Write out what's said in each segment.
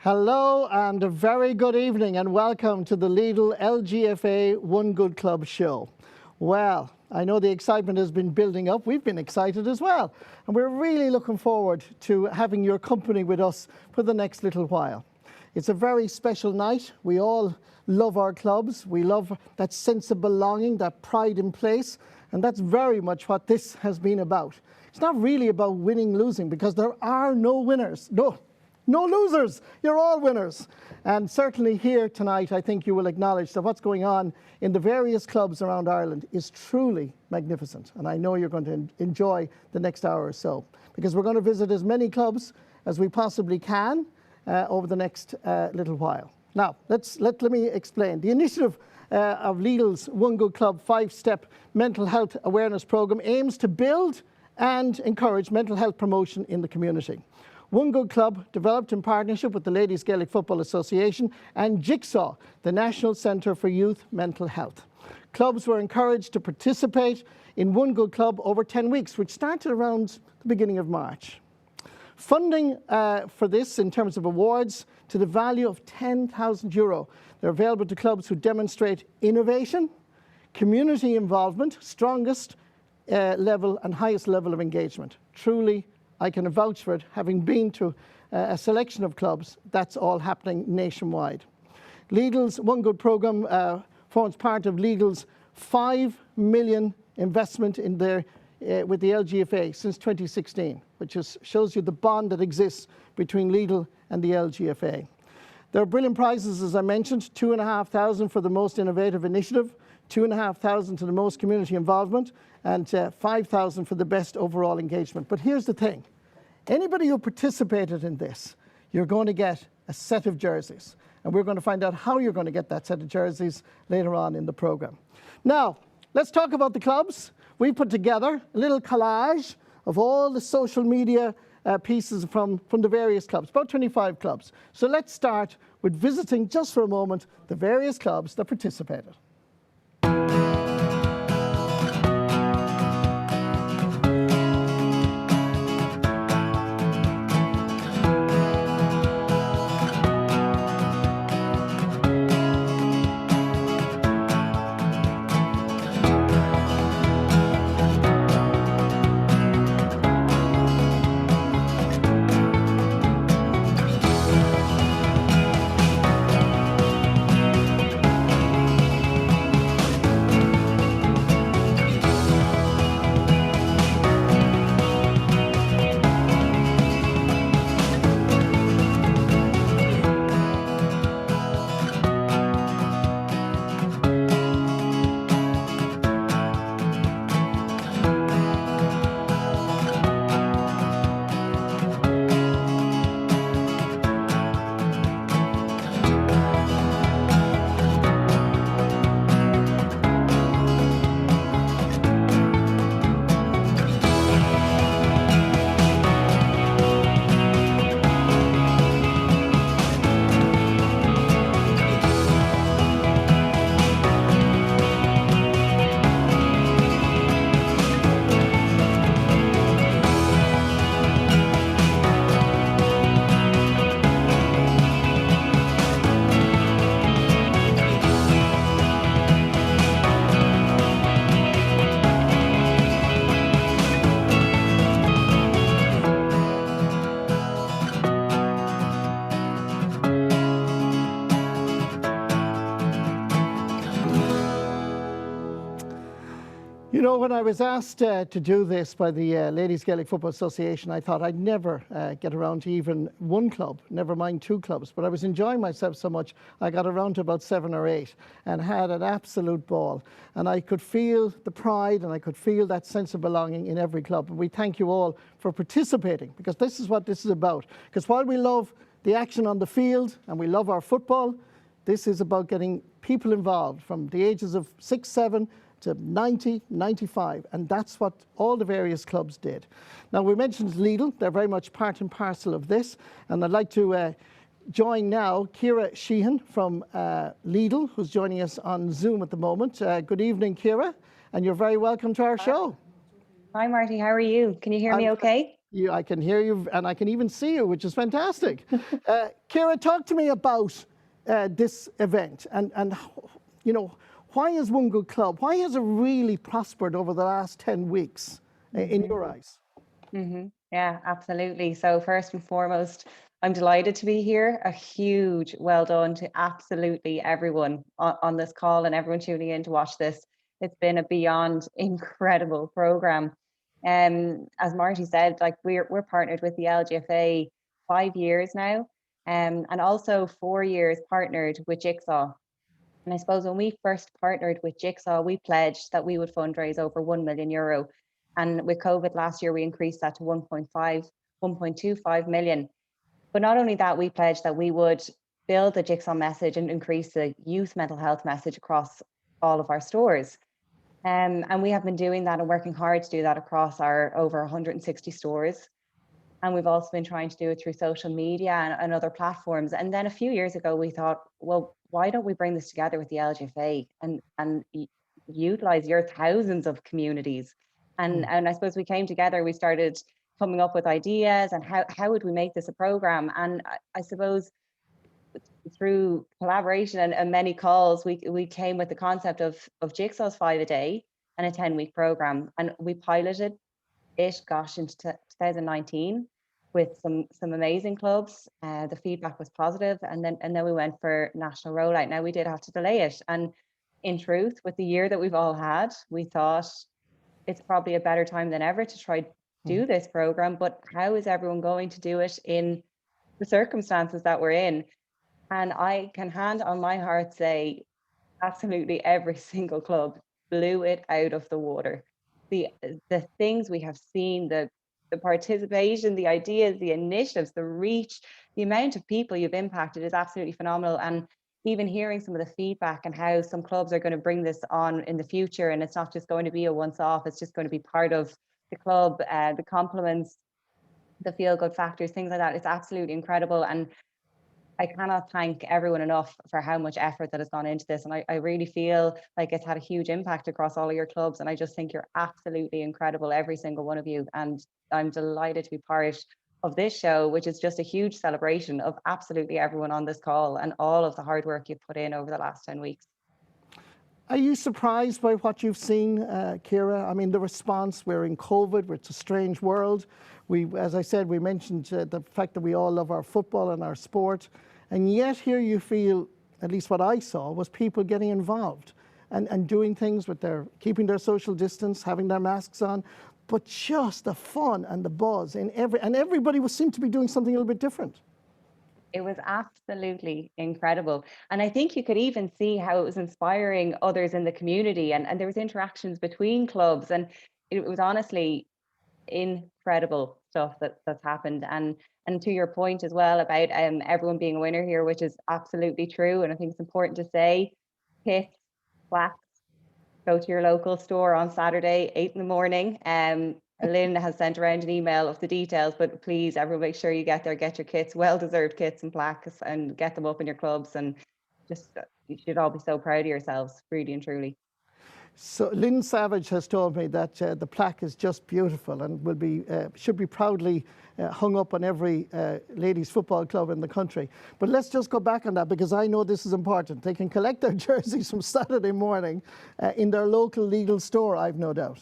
Hello and a very good evening and welcome to the Lidl LGFA One Good Club show. Well, I know the excitement has been building up. We've been excited as well. And we're really looking forward to having your company with us for the next little while. It's a very special night. We all love our clubs. We love that sense of belonging, that pride in place. And that's very much what this has been about. It's not really about winning, losing, because there are no winners. No losers, you're all winners. And certainly here tonight, I think you will acknowledge that what's going on in the various clubs around Ireland is truly magnificent. And I know you're going to enjoy the next hour or so, because we're going to visit as many clubs as we possibly can over the next little while. Now, let me explain. The initiative of Lidl's One Good Club 5-step mental health awareness programme aims to build and encourage mental health promotion in the community. One Good Club, developed in partnership with the Ladies Gaelic Football Association and Jigsaw, the National Centre for Youth Mental Health. Clubs were encouraged to participate in One Good Club over 10 weeks, which started around the beginning of March. Funding for this in terms of awards to the value of €10,000. They're available to clubs who demonstrate innovation, community involvement, strongest level and highest level of engagement. Truly, I can vouch for it, having been to a selection of clubs. That's all happening nationwide. Lidl's One Good programme forms part of Lidl's €5 million investment in with the LGFA since 2016, which shows you the bond that exists between Lidl and the LGFA. There are brilliant prizes, as I mentioned, €2,500 for the most innovative initiative, €2,500 to the most community involvement, and €5,000 for the best overall engagement. But here's the thing. Anybody who participated in this, you're going to get a set of jerseys. And we're going to find out how you're going to get that set of jerseys later on in the programme. Now, let's talk about the clubs. We put together a little collage of all the social media pieces from the various clubs, about 25 clubs. So let's start with visiting, just for a moment, the various clubs that participated. You know, when I was asked to do this by the Ladies Gaelic Football Association, I thought I'd never get around to even one club, never mind two clubs. But I was enjoying myself so much, I got around to about 7 or 8 and had an absolute ball. And I could feel the pride and I could feel that sense of belonging in every club. And we thank you all for participating, because this is what this is about. Because while we love the action on the field and we love our football, this is about getting people involved from the ages of 6, 7, to 90, 95, and that's what all the various clubs did. Now, we mentioned Lidl, they're very much part and parcel of this, and I'd like to join now Ciara Sheehan from Lidl, who's joining us on Zoom at the moment. Good evening, Ciara, and you're very welcome to our show. Hi, Marty, how are you? Can you hear me okay? I can hear you, and I can even see you, which is fantastic. Ciara, talk to me about this event, and why is One Good Club? Why has it really prospered over the last 10 weeks, in your eyes? Yeah, absolutely. So first and foremost, I'm delighted to be here. A huge well done to absolutely everyone on this call and everyone tuning in to watch this. It's been a beyond incredible program. As Marty said, like we're partnered with the LGFA 5 years now, and also 4 years partnered with Jigsaw. And I suppose when we first partnered with Jigsaw, we pledged that we would fundraise over €1 million. And with COVID last year, we increased that to 1.25 million. But not only that, we pledged that we would build the Jigsaw message and increase the youth mental health message across all of our stores. And we have been doing that and working hard to do that across our over 160 stores. And we've also been trying to do it through social media and other platforms. And then a few years ago, we thought, well, why don't we bring this together with the LGFA and utilize your thousands of communities? And I suppose we came together, we started coming up with ideas and how would we make this a program? And I suppose through collaboration and many calls, we came with the concept of Jigsaw's 5 a day and a 10-week program. And we piloted it, gosh, into 2019 with some amazing clubs. The feedback was positive, and then we went for national rollout. Now we did have to delay it, and in truth, with the year that we've all had, we thought it's probably a better time than ever to try do this program. But how is everyone going to do it in the circumstances that we're in? And I can hand on my heart say absolutely every single club blew it out of the water. The things we have seen, the participation, the ideas, the initiatives, the reach, the amount of people you've impacted is absolutely phenomenal. And even hearing some of the feedback and how some clubs are going to bring this on in the future, and it's not just going to be a once-off, it's just going to be part of the club, the compliments, the feel-good factors, things like that. It's absolutely incredible. And I cannot thank everyone enough for how much effort that has gone into this. And I really feel like it's had a huge impact across all of your clubs. And I just think you're absolutely incredible, every single one of you. And I'm delighted to be part of this show, which is just a huge celebration of absolutely everyone on this call and all of the hard work you've put in over the last 10 weeks. Are you surprised by what you've seen, Ciara? I mean, the response, we're in COVID, it's a strange world. As I said, we mentioned the fact that we all love our football and our sport. And yet here you feel, at least what I saw, was people getting involved and doing things with keeping their social distance, having their masks on, but just the fun and the buzz and everybody seemed to be doing something a little bit different. It was absolutely incredible. And I think you could even see how it was inspiring others in the community, and there was interactions between clubs, and it was honestly incredible stuff that's happened. And to your point as well about everyone being a winner here, which is absolutely true. And I think it's important to say, kits, plaques, go to your local store on Saturday, 8 in the morning. Lynn has sent around an email of the details, but please, everyone, make sure you get there, get your kits, well-deserved kits and plaques, and get them up in your clubs. And just, you should all be so proud of yourselves, really and truly. So Lynn Savage has told me that the plaque is just beautiful and should be proudly hung up on every ladies football club in the country. But let's just go back on that, because I know this is important. They can collect their jerseys from Saturday morning in their local Lidl store, I've no doubt.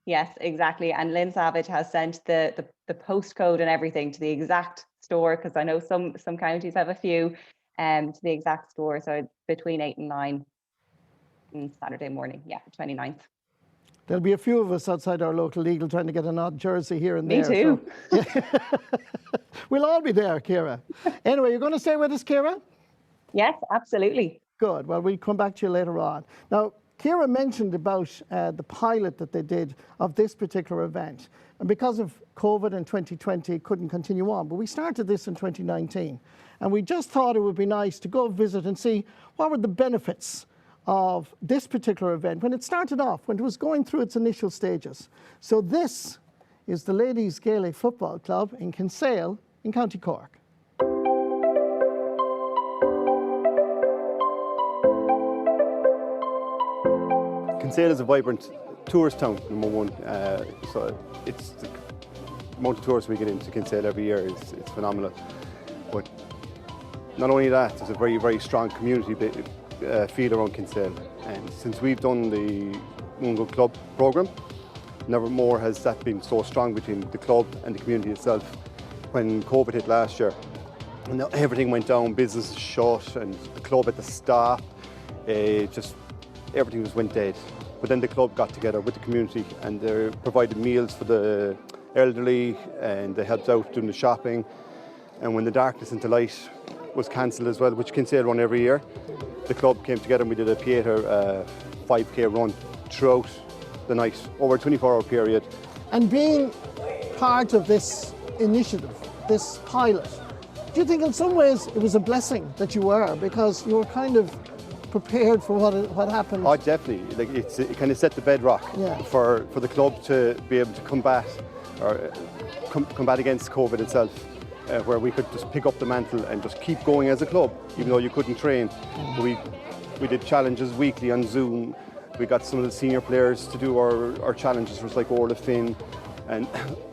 Yes, exactly. And Lynn Savage has sent the postcode and everything to the exact store, because I know some counties have a few, to the exact store. So between 8 and 9 on Saturday morning, 29th. There'll be a few of us outside our local Lidl trying to get an odd jersey here and there. Me too. So, yeah. We'll all be there, Ciara. Anyway, you're going to stay with us, Ciara? Yes, absolutely. Good. Well, we'll come back to you later on. Now, Ciara mentioned about the pilot that they did of this particular event. And because of COVID in 2020, it couldn't continue on. But we started this in 2019. And we just thought it would be nice to go visit and see what were the benefits of this particular event when it started off, when it was going through its initial stages. So this is the Ladies Gaelic Football Club in Kinsale in County Cork. Kinsale is a vibrant tourist town, number one. So it's amount of tourists we get into Kinsale every year is phenomenal. But not only that, there's a very, very strong community feel around Kinsale. And since we've done the One Good Club programme, never more has that been so strong between the club and the community itself. When COVID hit last year, and everything went down, business shut, and the club had to stop, just everything just went dead. But then the club got together with the community and they provided meals for the elderly and they helped out doing the shopping. And when the Darkness into Light was cancelled as well, which Kinsale run every year, the club came together and we did a Pieta 5k run throughout the night, over a 24-hour period. And being part of this initiative, this pilot, do you think in some ways it was a blessing that you were, because you were kind of prepared for what happened? Oh, definitely. Like it kind of set the bedrock for the club to be able to combat against COVID itself, where we could just pick up the mantle and just keep going as a club, even though you couldn't train. We did challenges weekly on Zoom. We got some of the senior players to do our challenges, was like Orla Finn, and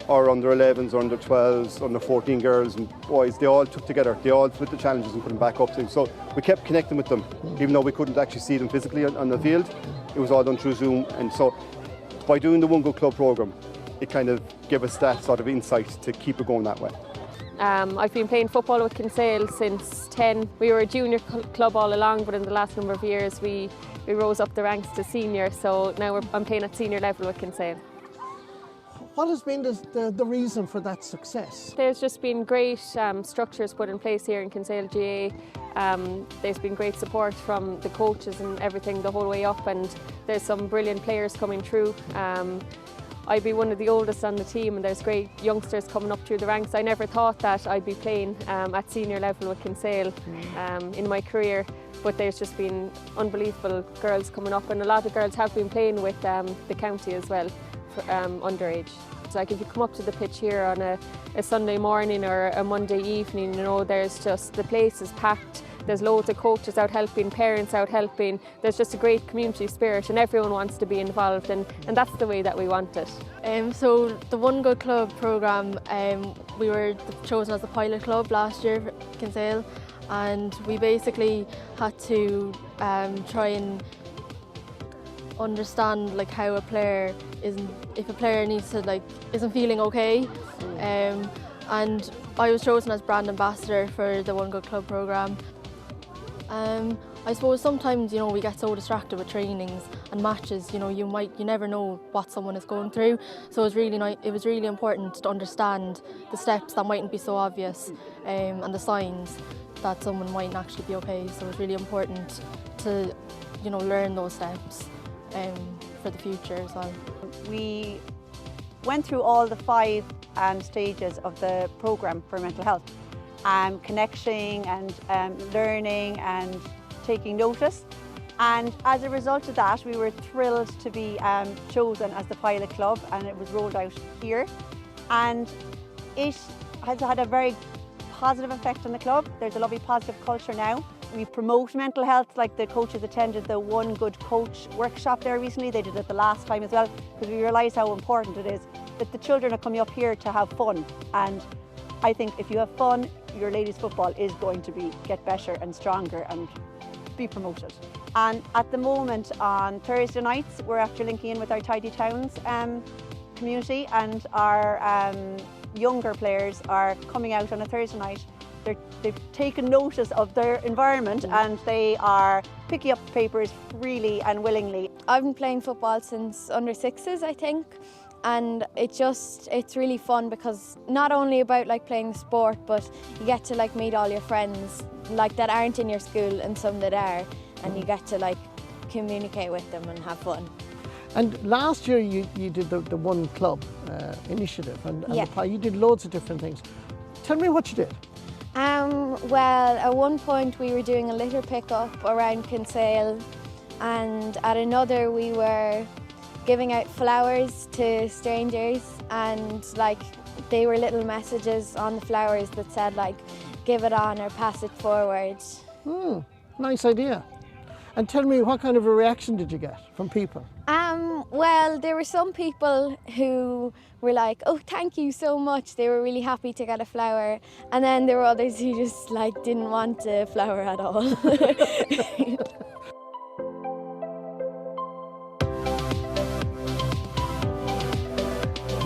our under 11s, under 12s, under 14 girls and boys, they all took together, they all split the challenges and put them back up. So we kept connecting with them, even though we couldn't actually see them physically on the field. It was all done through Zoom, and so by doing the One Good Club programme, it kind of gave us that sort of insight to keep it going that way. I've been playing football with Kinsale since 10. We were a junior club all along, but in the last number of years we rose up the ranks to senior, so now I'm playing at senior level with Kinsale. What has been the reason for that success? There's just been great structures put in place here in Kinsale GA. There's been great support from the coaches and everything the whole way up, and there's some brilliant players coming through. I'd be one of the oldest on the team and there's great youngsters coming up through the ranks. I never thought that I'd be playing at senior level with Kinsale in my career, but there's just been unbelievable girls coming up, and a lot of girls have been playing with the county as well, for, underage. So like if you come up to the pitch here on a Sunday morning or a Monday evening, you know, there's just, the place is packed. There's loads of coaches out helping, parents out helping. There's just a great community spirit and everyone wants to be involved, and that's the way that we want it. So the One Good Club programme, we were chosen as the pilot club last year for Kinsale, and we basically had to try and understand like how a player if a player needs to isn't feeling okay, and I was chosen as brand ambassador for the One Good Club programme. I suppose sometimes, you know, we get so distracted with trainings and matches, you know, you never know what someone is going through. So it was really important to understand the steps that mightn't be so obvious, and the signs that someone mightn't actually be okay. So it's really important to, you know, learn those steps for the future as well. We went through all the 5 stages of the programme for mental health. Connecting and learning and taking notice, and as a result of that we were thrilled to be chosen as the pilot club, and it was rolled out here, and it has had a very positive effect on the club. There's a lovely positive culture now. We promote mental health, like the coaches attended the One Good Coach workshop there recently. They did it the last time as well, because we realise how important it is that the children are coming up here to have fun, and I think if you have fun, your ladies football is going to get better and stronger and be promoted. And at the moment on Thursday nights, we're after linking in with our Tidy Towns community, and our younger players are coming out on a Thursday night. They've taken notice of their environment and they are picking up papers freely and willingly. I've been playing football since under 6s, I think. And it's really fun, because not only about playing the sport, but you get to meet all your friends that aren't in your school and some that are, and you get to communicate with them and have fun. And last year you did the One Club initiative, and Yeah. you did loads of different things. Tell me what you did. Well, at one point we were doing a litter pickup around Kinsale, and at another we were giving out flowers to strangers, and they were little messages on the flowers that said give it on or pass it forward. Nice idea. And tell me, what kind of a reaction did you get from people? Well, there were some people who were like, "Oh, thank you so much." They were really happy to get a flower, and then there were others who just like didn't want a flower at all.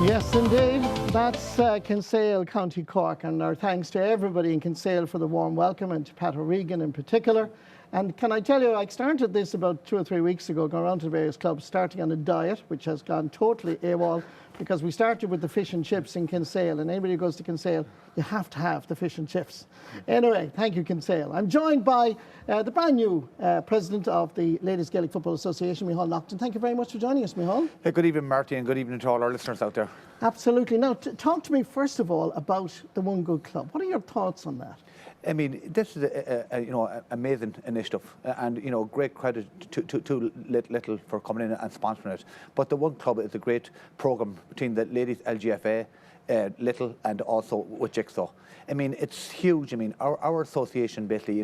Yes, indeed. That's Kinsale, County Cork, and our thanks to everybody in Kinsale for the warm welcome, and to Pat O'Regan in particular. And can I tell you, I started this about 2 or 3 weeks ago, going around to the various clubs, starting on a diet, which has gone totally AWOL, because we started with the fish and chips in Kinsale, and anybody who goes to Kinsale, you have to have the fish and chips. Anyway, thank you, Kinsale. I'm joined by the brand new president of the Ladies Gaelic Football Association, Micheál Naughton. Thank you very much for joining us, Micheál. Hey, good evening, Marty, and good evening to all our listeners out there. Absolutely. Now, talk to me first of all about the One Good Club. What are your thoughts on that? I mean, this is a amazing initiative, and great credit to Lidl for coming in and sponsoring it. But the One Club is a great program between the ladies LGFA, Lidl, and also with Jigsaw. I mean, it's huge. I mean, our association basically,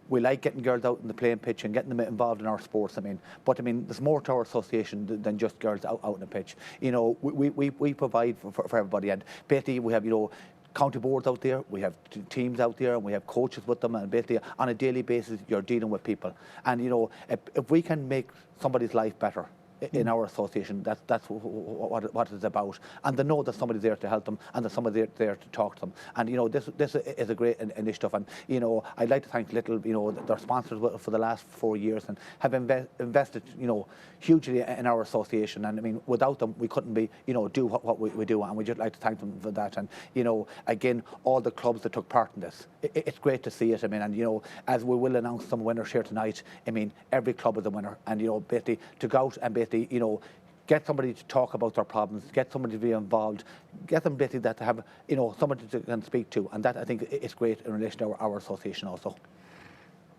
we like getting girls out in the playing pitch and getting them involved in our sports. I mean, there's more to our association than just girls out in the pitch. We provide for everybody, and basically we have county boards out there, we have teams out there, and we have coaches with them, and basically on a daily basis you're dealing with people. And if we can make somebody's life better in our association, that's what it's about. And they know that somebody's there to help them, and there's somebody there to talk to them. And this is a great initiative. And I'd like to thank Lidl, their sponsors for the last 4 years, and have invested hugely in our association. And I mean, without them we couldn't be do what we do, and we just like to thank them for that. And again, all the clubs that took part in this, it's great to see it. I mean, and as we will announce some winners here tonight, I mean, every club is a winner. And basically to go out and basically get somebody to talk about their problems, get somebody to be involved, get them basically that to have somebody to can speak to, and that I think is great in relation to our association also.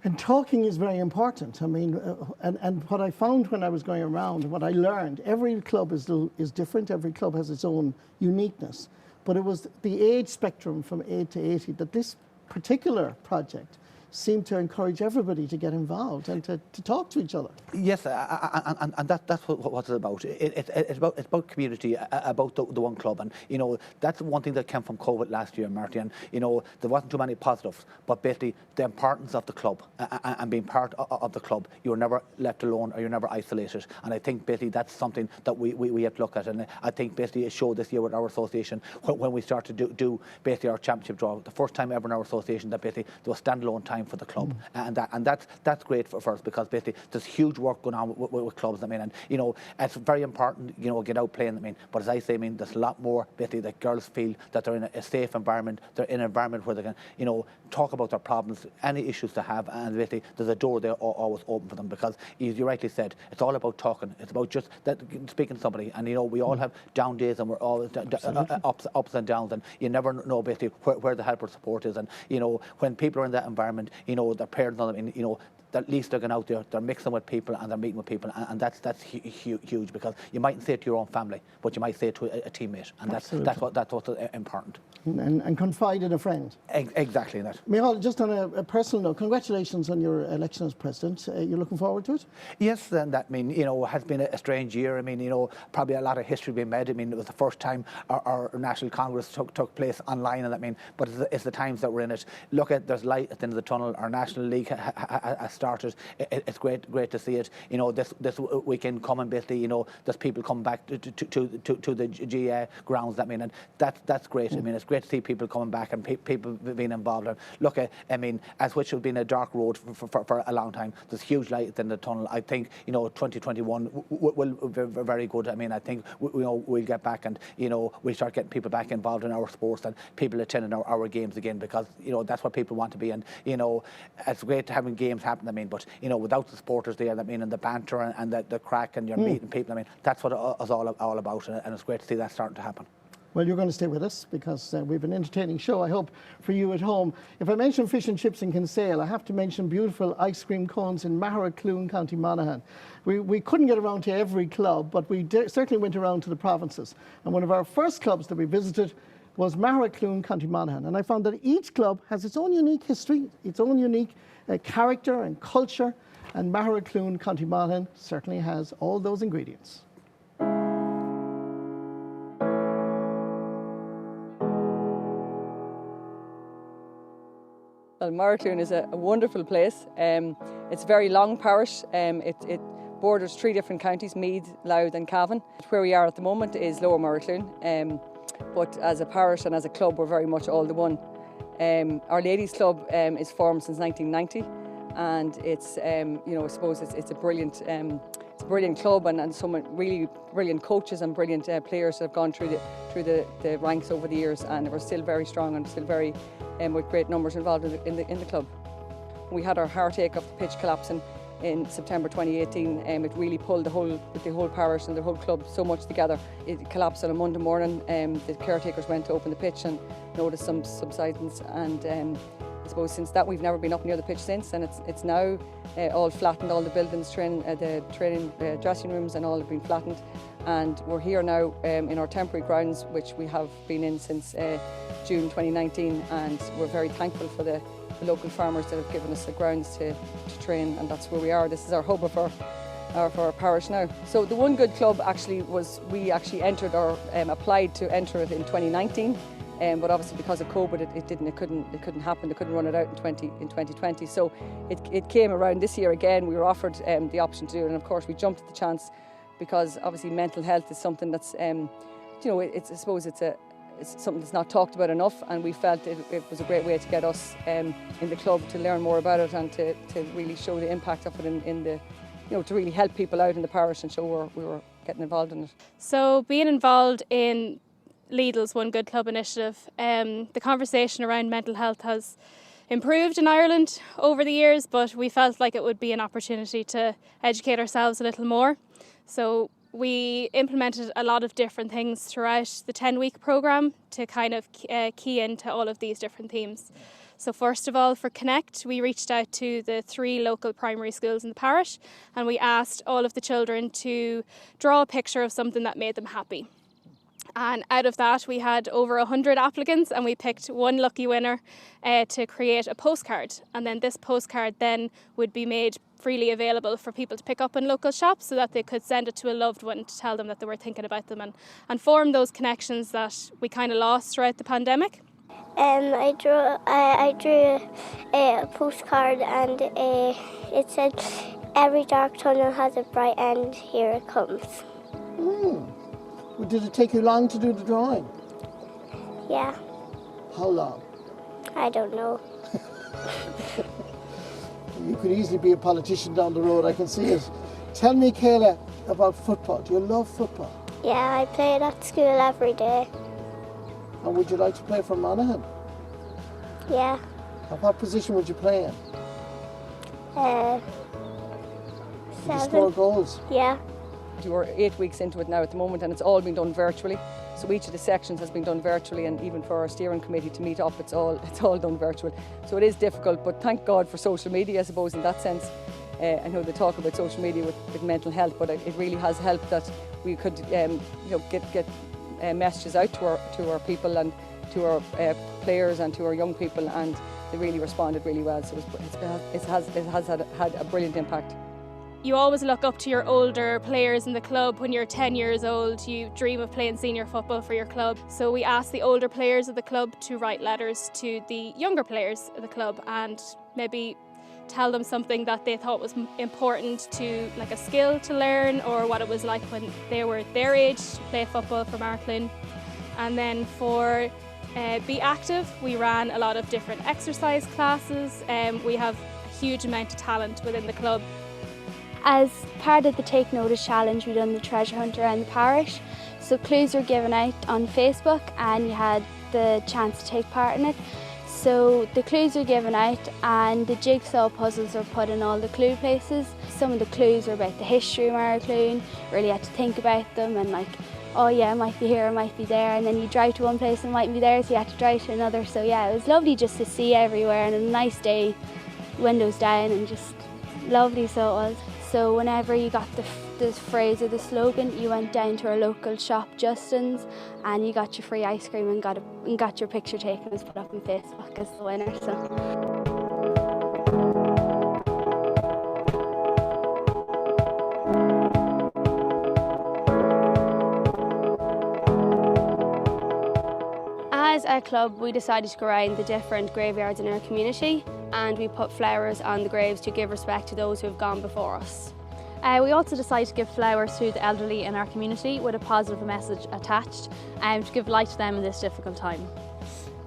And talking is very important. I mean, and what I found when I was going around, what I learned, every club is different. Every club has its own uniqueness. But it was the age spectrum from 8 to 80 that this particular project seemed to encourage everybody to get involved and to talk to each other. Yes, and that's what it's about. It's about community, about the One Club, and that's one thing that came from COVID last year, Marty. And there wasn't too many positives, but basically the importance of the club and being part of the club, you're never left alone or you're never isolated. And I think basically that's something that we have to look at. And I think basically it showed this year with our association when we started to do basically our championship draw, the first time ever in our association that basically there was standalone time for the club, and that's great for us, because basically there's huge work going on with clubs. I mean, and it's very important get out playing. I mean, but as I say, I mean, there's a lot more basically that girls feel that they're in a safe environment, they're in an environment where they can talk about their problems, any issues they have, and basically there's a door there always open for them, because as you rightly said, it's all about talking. It's about just speaking to somebody, and we all have down days, and we're always ups and downs, and you never know basically where the help or support is. And when people are in that environment, their parents on them, and at least they're going out there, they're mixing with people and they're meeting with people, and that's huge, because you mightn't say it to your own family, but you might say it to a teammate, and that's what's important. And confide in a friend. Exactly that. Micheál, just on a personal note, congratulations on your election as president. You're looking forward to it? Yes, and that has been a strange year. I mean, probably a lot of history being made. I mean, it was the first time our National Congress took place online, and but it's the times that we're in it. Look there's light at the end of the tunnel. Our National League has started. It's great to see it. This weekend coming, basically, there's people coming back to the GA grounds. And that's great. I mean, it's great to see people coming back and people being involved. And look I mean, as which has been a dark road for a long time, there's huge light at the end of the tunnel. I think 2021 will be very good. I mean, I think we'll get back, and we'll start getting people back involved in our sports, and people attending our games again, because that's what people want to be. And it's great having games happen. I mean, but without the supporters there, and the banter and the crack, and you're meeting people, I mean, that's what it's all about, and it's great to see that starting to happen. Well, you're going to stay with us, because we have an entertaining show, I hope, for you at home. If I mention fish and chips in Kinsale, I have to mention beautiful ice cream cones in Mahara, County Monaghan. We couldn't get around to every club, but we certainly went around to the provinces. And one of our first clubs that we visited was Mahara, County Monaghan. And I found that each club has its own unique history, its own unique character and culture. And Maharacloon, County Monaghan certainly has all those ingredients. Well, Marty is a wonderful place. It's a very long parish. It borders 3 different counties, Meath, Louth and Cavan. Where we are at the moment is Lower Marracloon, but as a parish and as a club we're very much all the one. Our Ladies Club is formed since 1990 and it's, I suppose it's a brilliant club and some really brilliant coaches and brilliant players that have gone through the ranks over the years, and we're still very strong and still very with great numbers involved in the club. We had our heartache of the pitch collapsing in September 2018. It really pulled the whole parish and the whole club so much together. It collapsed on a Monday morning. The caretakers went to open the pitch and noticed some subsidence, and I suppose since that we've never been up near the pitch since, and it's now all flattened. All the buildings, the training dressing rooms and all have been flattened, and we're here now in our temporary grounds, which we have been in since June 2019, and we're very thankful for the local farmers that have given us the grounds to train, and that's where we are. This is our hub for our parish now. So the One Good Club we actually entered or applied to enter it in 2019. But obviously because of COVID it couldn't happen. They couldn't run it out in 2020. So it came around this year again. We were offered the option to do it, and of course we jumped at the chance because obviously mental health is something that's I suppose it's something that's not talked about enough, and we felt it was a great way to get us in the club to learn more about it and to really show the impact of it in the to really help people out in the parish and show we were getting involved in it. So being involved in Lidl's One Good Club initiative, the conversation around mental health has improved in Ireland over the years, but we felt like it would be an opportunity to educate ourselves a little more. So we implemented a lot of different things throughout the 10-week programme to kind of key into all of these different themes. So first of all, for Connect, we reached out to the 3 local primary schools in the parish, and we asked all of the children to draw a picture of something that made them happy. And out of that we had over 100 applicants, and we picked one lucky winner to create a postcard, and then this postcard then would be made freely available for people to pick up in local shops so that they could send it to a loved one to tell them that they were thinking about them and form those connections that we kind of lost throughout the pandemic. I drew a postcard, and it said, "Every dark tunnel has a bright end, here it comes." Well, did it take you long to do the drawing? Yeah. How long? I don't know. You could easily be a politician down the road, I can see it. Tell me, Kayla, about football. Do you love football? Yeah, I play it at school every day. And would you like to play for Monaghan? Yeah. And what position would you play in? 7. Would you score goals? Yeah. We're 8 weeks into it now at the moment, and it's all been done virtually. So each of the sections has been done virtually, and even for our steering committee to meet up, it's all done virtual. So it is difficult, but thank God for social media, I suppose, in that sense. I know they talk about social media with mental health, but it really has helped that we could get messages out to our people and to our players and to our young people, and they really responded really well. So it has had a brilliant impact. You always look up to your older players in the club. When you're 10 years old, you dream of playing senior football for your club. So we asked the older players of the club to write letters to the younger players of the club and maybe tell them something that they thought was important, to like a skill to learn, or what it was like when they were their age to play football for Marklin. And then for Be Active, we ran a lot of different exercise classes. We have a huge amount of talent within the club. As part of the Take Notice challenge, we done the treasure hunt around the parish. So clues were given out on Facebook and you had the chance to take part in it. So the clues were given out and the jigsaw puzzles were put in all the clue places. Some of the clues were about the history of Maracloon, really had to think about them and like, oh yeah, it might be here, it might be there, and then you drive to one place and it might be there, so you had to drive to another. So yeah, it was lovely just to see everywhere, and a nice day, windows down, and just lovely, so it was. So whenever you got the phrase or the slogan, you went down to our local shop, Justin's, and you got your free ice cream and got your picture taken and put up on Facebook as the winner. So. As a club, we decided to go around the different graveyards in our community, and we put flowers on the graves to give respect to those who have gone before us. We also decided to give flowers to the elderly in our community with a positive message attached to give light to them in this difficult time.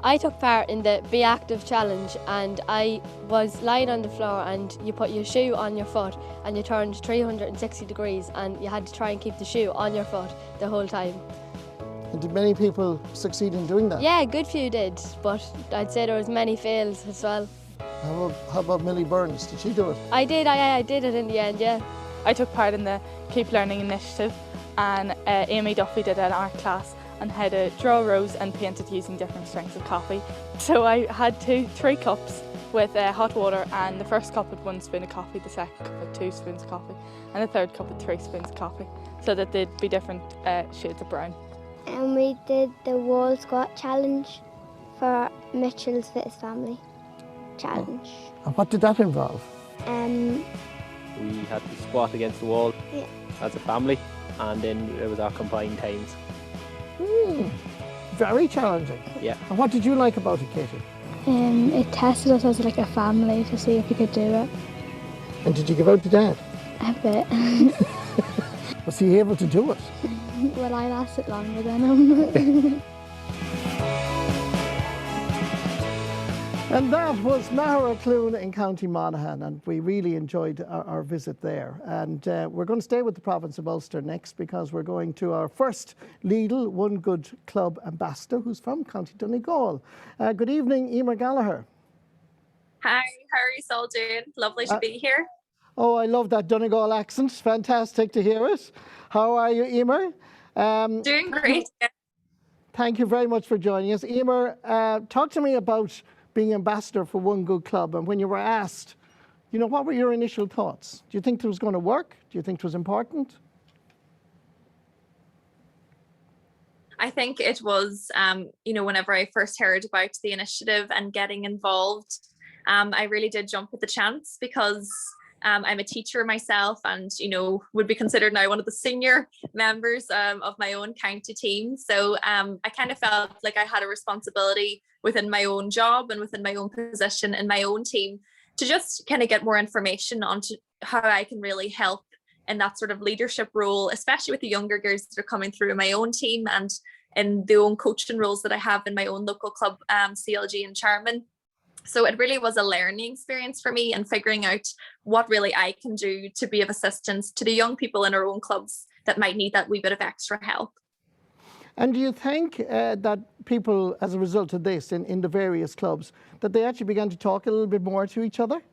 I took part in the Be Active challenge, and I was lying on the floor and you put your shoe on your foot and you turned 360 degrees and you had to try and keep the shoe on your foot the whole time. And did many people succeed in doing that? Yeah, a good few did, but I'd say there was many fails as well. How about Millie Burns? Did she do it? I did it in the end, yeah. I took part in the Keep Learning initiative, and Amy Duffy did an art class on how to draw rows and paint it using different strengths of coffee. So I had 3 cups with hot water, and the first cup with 1 spoon of coffee, the second cup with 2 spoons of coffee, and the third cup with 3 spoons of coffee, so that they'd be different shades of brown. And we did the wall squat challenge for Mitchell's Fittest Family challenge. And what did that involve? We had to squat against the wall as a family, and then it was our combined times. Very challenging. Yeah. And what did you like about it, Katie? It tested us as like a family to see if we could do it. And did you give out to Dad? A bit. Was he able to do it? Well, I lasted longer than him. And that was Mahara Clune in County Monaghan, and we really enjoyed our visit there. And we're going to stay with the province of Ulster next, because we're going to our first Lidl One Good Club ambassador, who's from County Donegal. Good evening, Emer Gallagher. Hi, how are you all doing? Lovely to be here. Oh, I love that Donegal accent. Fantastic to hear it. How are you, Emer? Doing great. Thank you very much for joining us. Emer, talk to me about being ambassador for One Good Club, and when you were asked, you know, what were your initial thoughts? Do you think it was going to work? Do you think it was important? I think it was, you know, whenever I first heard about the initiative and getting involved, I really did jump at the chance, because I'm a teacher myself, and, you know, would be considered now one of the senior members of my own county team. So I kind of felt like I had a responsibility within my own job and within my own position in my own team to just kind of get more information on how I can really help in that sort of leadership role, especially with the younger girls that are coming through in my own team and in the own coaching roles that I have in my own local club, CLG in Charman. So it really was a learning experience for me, and figuring out what really I can do to be of assistance to the young people in our own clubs that might need that wee bit of extra help. And do you think that people, as a result of this in the various clubs, that they actually began to talk a little bit more to each other?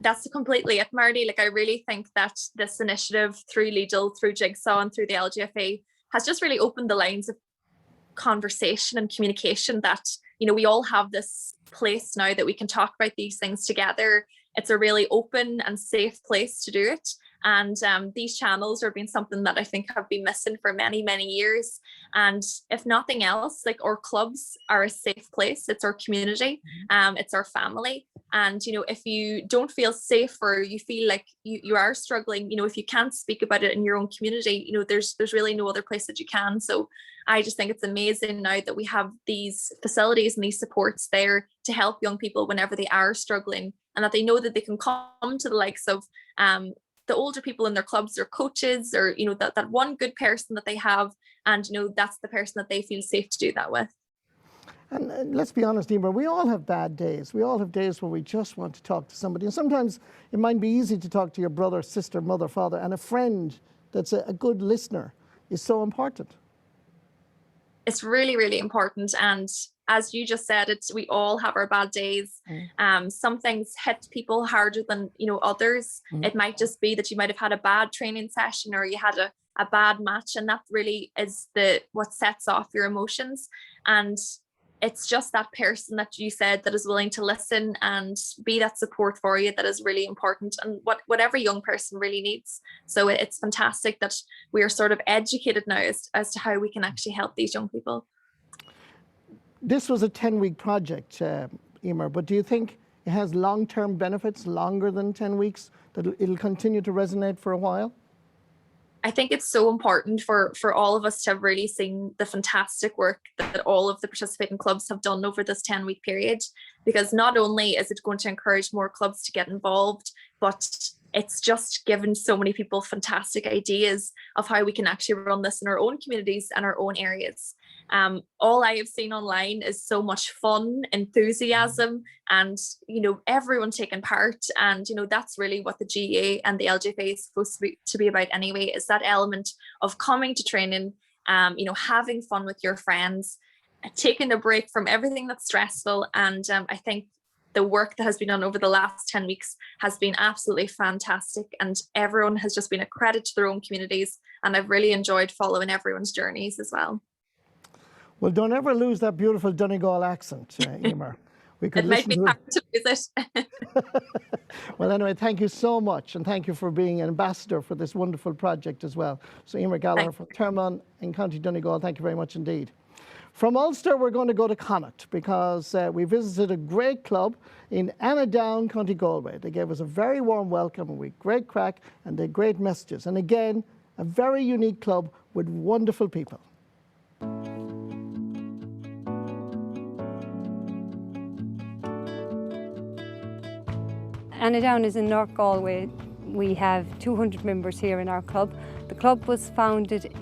That's completely it, Marty. Like, I really think that this initiative through Lidl, through Jigsaw and through the LGFA has just really opened the lines of conversation and communication, that, you know, we all have this place now that we can talk about these things together. It's a really open and safe place to do it. And these channels are being something that I think have been missing for many, many years. And if nothing else, like, our clubs are a safe place. It's our community, it's our family. And, you know, if you don't feel safe, or you feel like you are struggling, you know, if you can't speak about it in your own community, you know, there's really no other place that you can. So I just think it's amazing now that we have these facilities and these supports there to help young people whenever they are struggling, and that they know that they can come to the likes of the older people in their clubs, or coaches, or, you know, that one good person that they have, and, you know, that's the person that they feel safe to do that with. And let's be honest, Emer, we all have bad days. We all have days where we just want to talk to somebody. And sometimes it might be easy to talk to your brother, sister, mother, father, and a friend that's a good listener is so important. It's really, really important. And as you just said, we all have our bad days. Some things hit people harder than, you know, others. It might just be that you might have had a bad training session, or you had a bad match, and that really is what sets off your emotions. And it's just that person that you said that is willing to listen and be that support for you that is really important, and what every young person really needs. So it's fantastic that we are sort of educated now as to how we can actually help these young people. This was a 10-week project, Emer, but do you think it has long-term benefits, longer than 10 weeks, that it'll continue to resonate for a while? I think it's so important for all of us to have really seen the fantastic work that all of the participating clubs have done over this 10-week period, because not only is it going to encourage more clubs to get involved, but it's just given so many people fantastic ideas of how we can actually run this in our own communities and our own areas. All I have seen online is so much fun, enthusiasm, and everyone taking part. And that's really what the GA and the LGFA is supposed to be about anyway, is that element of coming to training, having fun with your friends, taking a break from everything that's stressful. And I think the work that has been done over the last 10 weeks has been absolutely fantastic, and everyone has just been a credit to their own communities, and I've really enjoyed following everyone's journeys as well. Well, don't ever lose that beautiful Donegal accent, Emer. It might be hard to lose it. Well, anyway, thank you so much, and thank you for being an ambassador for this wonderful project as well. So Emer Gallagher from Termon in County Donegal, thank you very much indeed. From Ulster, we're going to go to Connacht, because we visited a great club in Annadown, County Galway. They gave us a very warm welcome with great crack and they great messages. And again, a very unique club with wonderful people. Annadown is in North Galway. We have 200 members here in our club. The club was founded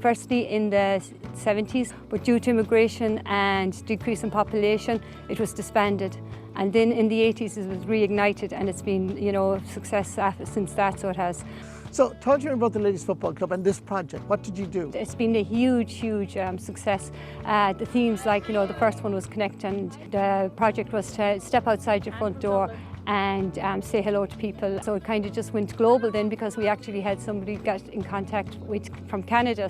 firstly in the 70s, but due to immigration and decrease in population, it was disbanded. And then in the 80s it was reignited, and it's been, a success since that, so it has. So talk to me about the Ladies Football Club and this project. What did you do? It's been a huge success. The themes, like, the first one was Connect, and the project was to step outside your front door and say hello to people. So it kind of just went global then, because we actually had somebody get in contact from Canada.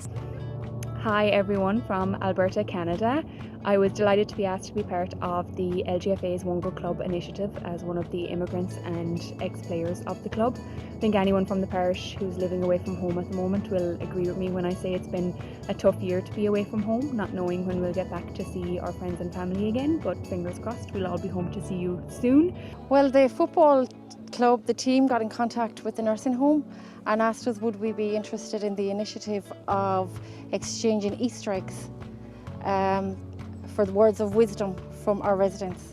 Hi everyone from Alberta, Canada. I was delighted to be asked to be part of the LGFA's One Good Club initiative as one of the immigrants and ex-players of the club. I think anyone from the parish who's living away from home at the moment will agree with me when I say it's been a tough year to be away from home, not knowing when we'll get back to see our friends and family again, but fingers crossed we'll all be home to see you soon. Well, the football club, the team, got in contact with the nursing home and asked us would we be interested in the initiative of exchanging Easter eggs for the words of wisdom from our residents.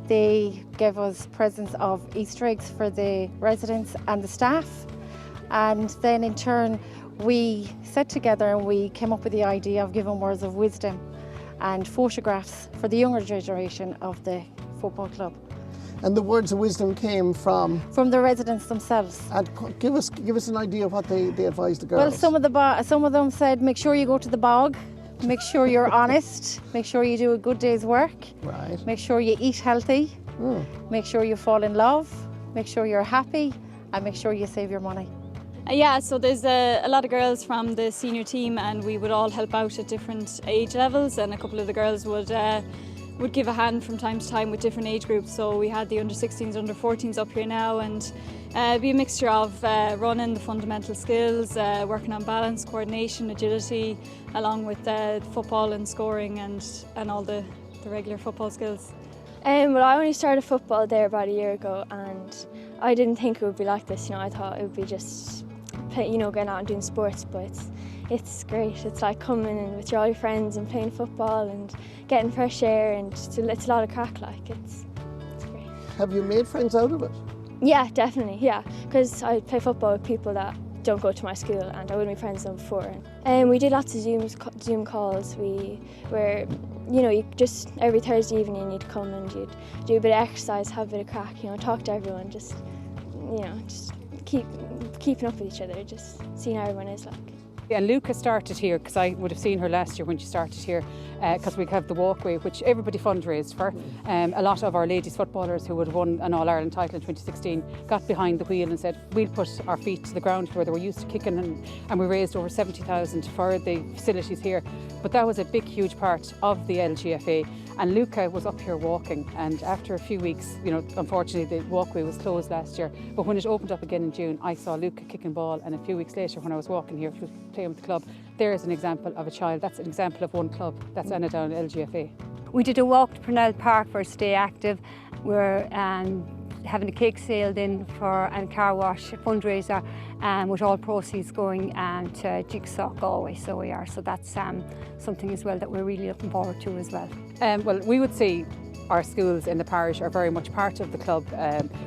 They gave us presents of Easter eggs for the residents and the staff, and then in turn we sat together and we came up with the idea of giving words of wisdom and photographs for the younger generation of the football club. And the words of wisdom came from the residents themselves. And give us an idea of what they advised the girls. Well, some of them said, make sure you go to the bog, make sure you're honest, make sure you do a good day's work, right. Make sure you eat healthy, make sure you fall in love, make sure you're happy, and make sure you save your money. Yeah, so there's a lot of girls from the senior team, and we would all help out at different age levels, and a couple of the girls would give a hand from time to time with different age groups. So we had the under 16s, under 14s up here now, and be a mixture of running, the fundamental skills, working on balance, coordination, agility, along with football and scoring and all the regular football skills. Well, I only started football there about a year ago, and I didn't think it would be like this. I thought it would be just getting out and doing sports, but it's great. It's like coming in with all your friends and playing football and getting fresh air, and it's a lot of crack. It's great. Have you made friends out of it? Yeah, definitely. Yeah, because I play football with people that don't go to my school, and I wouldn't be friends with them before. And we did lots of Zoom calls. You just every Thursday evening you'd come and you'd do a bit of exercise, have a bit of crack, talk to everyone, just keeping up with each other, just seeing how everyone is like. And Luca started here because I would have seen her last year when she started here, because we have the walkway, which everybody fundraised for. A lot of our ladies footballers who would have won an All-Ireland title in 2016 got behind the wheel and said, we'll put our feet to the ground where they were used to kicking, and we raised over 70,000 for the facilities here. But that was a big, huge part of the LGFA. And Luca was up here walking, and after a few weeks, unfortunately the walkway was closed last year, but when it opened up again in June, I saw Luca kicking ball, and a few weeks later when I was walking here playing with the club, there's an example of a child. That's an example of one club. That's Annadown LGFA. We did a walk to Purnell Park for Stay Active, We're having a cake sale then for and car wash fundraiser, with all proceeds going to Jigsaw Galway. So we are. So that's something as well that we're really looking forward to as well. Well, we would say our schools in the parish are very much part of the club.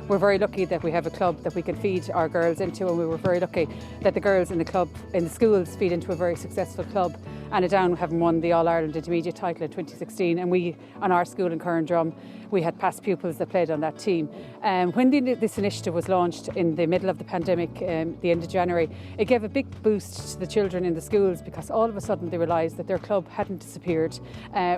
We're very lucky that we have a club that we can feed our girls into, and we were very lucky that the girls in the club, in the schools, feed into a very successful club. Annadown having won the All-Ireland Intermediate title in 2016, and we, on our school in Currandrum, we had past pupils that played on that team. When this initiative was launched in the middle of the pandemic, the end of January, it gave a big boost to the children in the schools, because all of a sudden they realised that their club hadn't disappeared.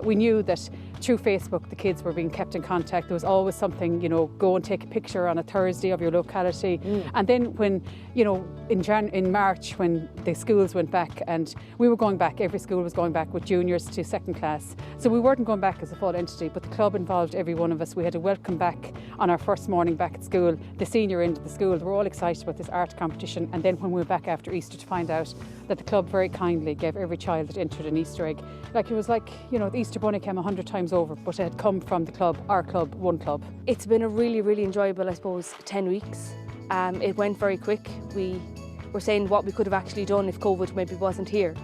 We knew that through Facebook the kids were being kept in contact. There was always something, you know, go and take a picture on a Thursday of your locality. And then when, you know, in March, when the schools went back, and we were going back, every school was going back with juniors to second class. So we weren't going back as a full entity, but the club involved every one of us. We had a welcome back on our first morning back at school, the senior end of the school. They were all excited about this art competition. And then when we were back after Easter to find out that the club very kindly gave every child that entered an Easter egg. Like, it was like, you know, the Easter bunny came 100 times over, but it had come from the club, our club, one club. It's been a really, really enjoyable, I suppose, 10 weeks. It went very quick. We were saying what we could have actually done if COVID maybe wasn't here.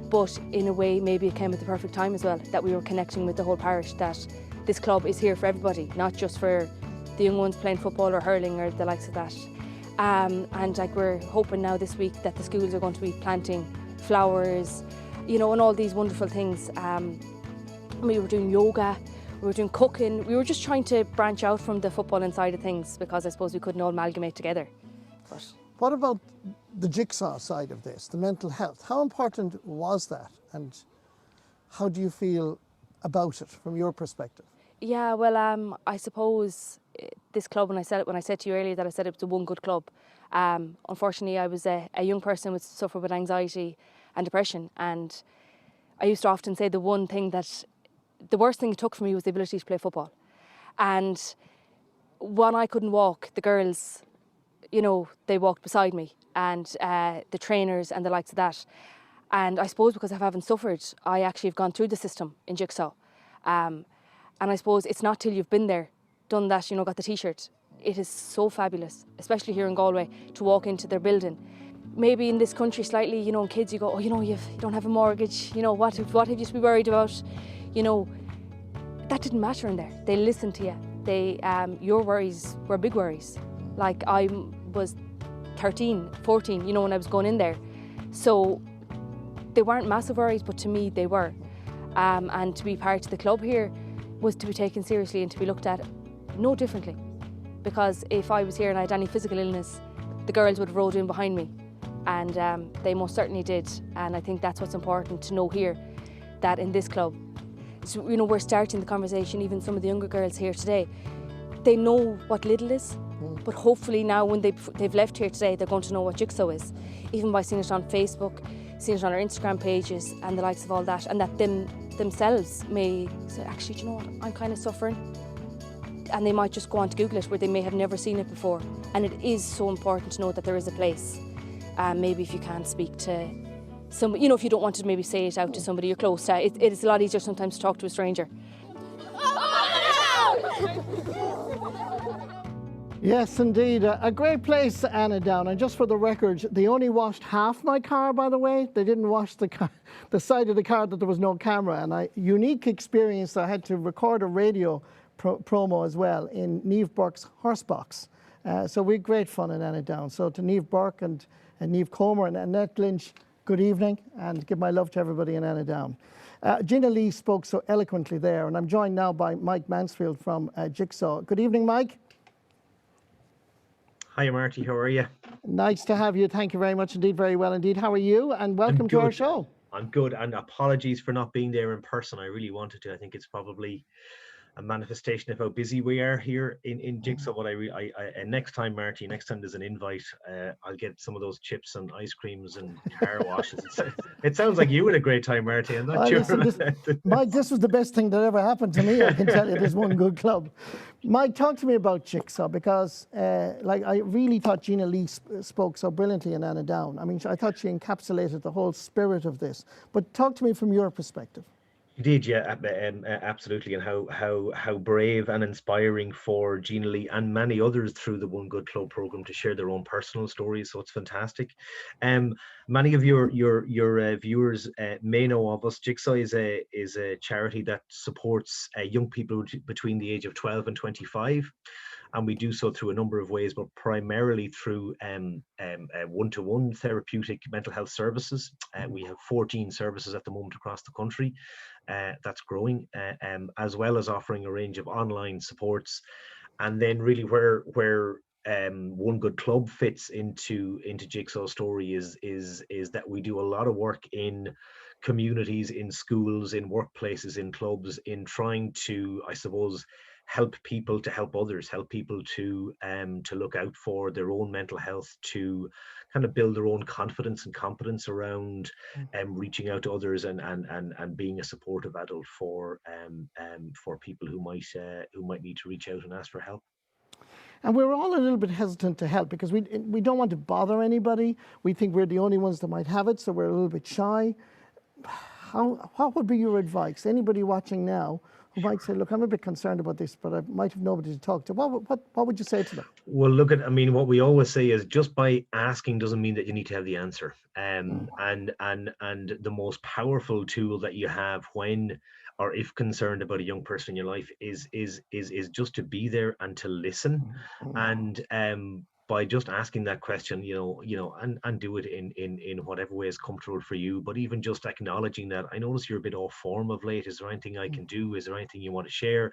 But in a way, maybe it came at the perfect time as well, that we were connecting with the whole parish, that this club is here for everybody, not just for the young ones playing football or hurling or the likes of that. And like, we're hoping now this week that the schools are going to be planting flowers, you know, and all these wonderful things. We were doing yoga, we were doing cooking. We were just trying to branch out from the footballing side of things, because I suppose we couldn't all amalgamate together. But what about the Jigsaw side of this, the mental health? How important was that, and how do you feel about it from your perspective? yeah, well, I suppose this club, when I said to you earlier that I said it was a one good club, unfortunately I was a young person who suffered with anxiety and depression, and I used to often say the worst thing it took from me was the ability to play football. And when I couldn't walk, the girls, you know, they walked beside me, and the trainers and the likes of that. And I suppose because I haven't suffered, I actually have gone through the system in Jigsaw. And I suppose it's not till you've been there, done that, you know, got the T-shirt. It is so fabulous, especially here in Galway, to walk into their building. Maybe in this country slightly, you know, in kids you go, oh, you know, you don't have a mortgage, you know, what have you to be worried about? You know, that didn't matter in there. They listened to you. Your worries were big worries. Like, I was 13, 14, you know, when I was going in there. So they weren't massive worries, but to me they were. And to be part of the club here was to be taken seriously and to be looked at no differently. Because if I was here and I had any physical illness, the girls would have rode in behind me. And they most certainly did. And I think that's what's important to know here, that in this club, so, you know, we're starting the conversation, even some of the younger girls here today, they know what Lidl is, but hopefully now when they've left here today, they're going to know what Jigsaw is, even by seeing it on Facebook, seeing it on our Instagram pages and the likes of all that, and that themselves may say, actually, do you know what, I'm kind of suffering. And they might just go on to Google it, where they may have never seen it before. And it is so important to know that there is a place. Maybe if you can't speak to somebody, you know, if you don't want to maybe say it out to somebody you're close to, it is a lot easier sometimes to talk to a stranger. Yes, indeed. A great place, Annadown. And just for the record, they only washed half my car, by the way. They didn't wash the side of the car that there was no camera. And unique experience, I had to record a radio promo as well in Niamh Burke's horse box. So we had great fun in Annadown. So to Niamh Burke and Niamh Comer and Annette Lynch, good evening, and give my love to everybody in Annadown. Gina Lee spoke so eloquently there, and I'm joined now by Mike Mansfield from Jigsaw. Good evening, Mike. Hi, Marty. How are you? Nice to have you. Thank you very much indeed. Very well indeed. How are you? And welcome to our show. I'm good, and apologies for not being there in person. I really wanted to. I think it's probably a manifestation of how busy we are here in Jigsaw. But next time, Marty, next time there's an invite, I'll get some of those chips and ice creams and car washes. It sounds like you had a great time, Marty. I'm not sure. Listen, Mike, this was the best thing that ever happened to me. I can tell you, there's one good club. Mike, talk to me about Jigsaw, because I really thought Gina Lee spoke so brilliantly in Annadown. I mean, I thought she encapsulated the whole spirit of this. But talk to me from your perspective. You did, yeah, absolutely, and how brave and inspiring for Gina Lee and many others through the One Good Club program to share their own personal stories. So it's fantastic. Many of your viewers may know of us. Jigsaw is a charity that supports young people between the age of 12 and 25. And we do so through a number of ways, but primarily through one-to-one therapeutic mental health services. We have 14 services at the moment across the country. That's growing, as well as offering a range of online supports. And then really where One Good Club fits into Jigsaw's story is that we do a lot of work in communities, in schools, in workplaces, in clubs, in trying to, I suppose, help people to help others, help people to look out for their own mental health, to kind of build their own confidence and competence around reaching out to others and being a supportive adult for people who might need to reach out and ask for help. And we're all a little bit hesitant to help because we don't want to bother anybody. We think we're the only ones that might have it, so we're a little bit shy. What would be your advice? Anybody watching now who might say, look, I'm a bit concerned about this, but I might have nobody to talk to. What would you say to them? Well, look, I mean, what we always say is just by asking doesn't mean that you need to have the answer. And the most powerful tool that you have when or if concerned about a young person in your life is just to be there and to listen. And by just asking that question, and do it in whatever way is comfortable for you, but even just acknowledging that, I notice you're a bit off form of late. Is there anything I can do? Is there anything you want to share?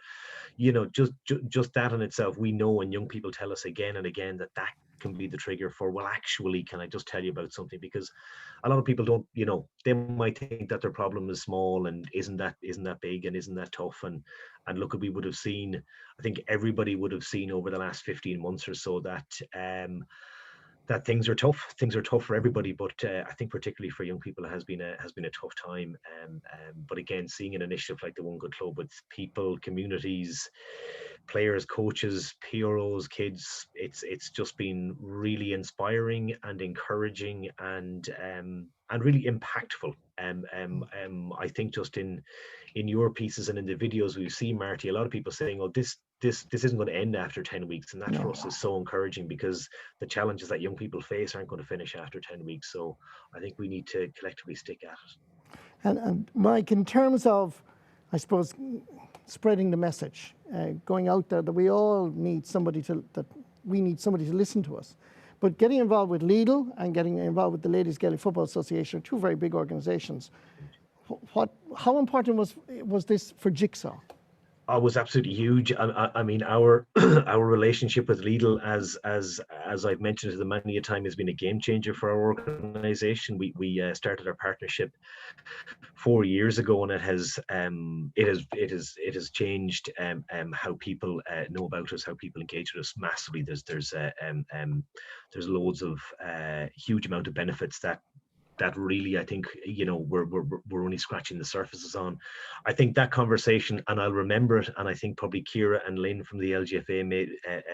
Just that in itself, we know, and young people tell us again and again that can be the trigger for, well, actually, can I just tell you about something? Because a lot of people don't, they might think that their problem is small and isn't that big and isn't that tough. And look, we would have seen, I think everybody would have seen over the last 15 months or so that that things are tough. Things are tough for everybody, but I think particularly for young people, it has been a tough time. But again, seeing an initiative like the One Good Club with people, communities, players, coaches, PROs, kids, it's just been really inspiring and encouraging and really impactful. I think just in your pieces and in the videos we've seen, Marty, a lot of people saying, "Oh, this isn't going to end after 10 weeks," and that for us is so encouraging because the challenges that young people face aren't going to finish after 10 weeks. So I think we need to collectively stick at it. And Mike, in terms of, I suppose, spreading the message, going out there that we all need somebody to listen to us. But getting involved with Lidl and getting involved with the Ladies Gaelic Football Association are two very big organisations. How important was this for Jigsaw? It was absolutely huge. I mean, our relationship with Lidl, as I've mentioned to them many a time, has been a game changer for our organisation. We started our partnership 4 years ago, and it has changed how people know about us, how people engage with us massively. There's loads of huge amount of benefits that really, I think, we're only scratching the surfaces on. I think that conversation, and I'll remember it, and I think probably Ciara and Lynn from the LGFA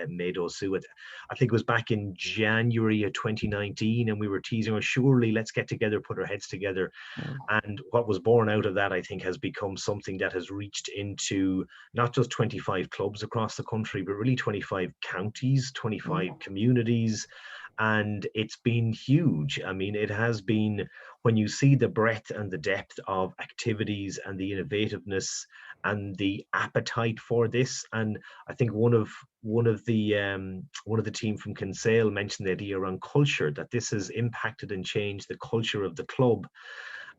made us do it. I think it was back in January of 2019, and we were teasing, "Oh, surely let's get together, put our heads together." And what was born out of that, I think, has become something that has reached into not just 25 clubs across the country, but really 25 counties, 25 communities. And it's been huge. I mean, it has been, when you see the breadth and the depth of activities and the innovativeness and the appetite for this. And I think one of the team from Kinsale mentioned the idea around culture, that this has impacted and changed the culture of the club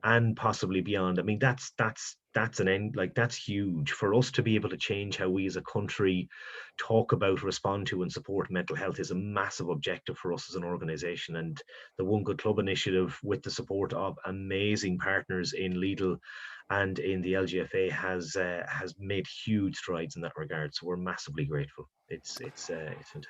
and possibly beyond. I mean, that's an end, like, that's huge for us to be able to change how we as a country talk about, respond to and support mental health is a massive objective for us as an organization. And the One Good Club initiative, with the support of amazing partners in Lidl and in the LGFA, has made huge strides in that regard. So we're massively grateful. It's fantastic.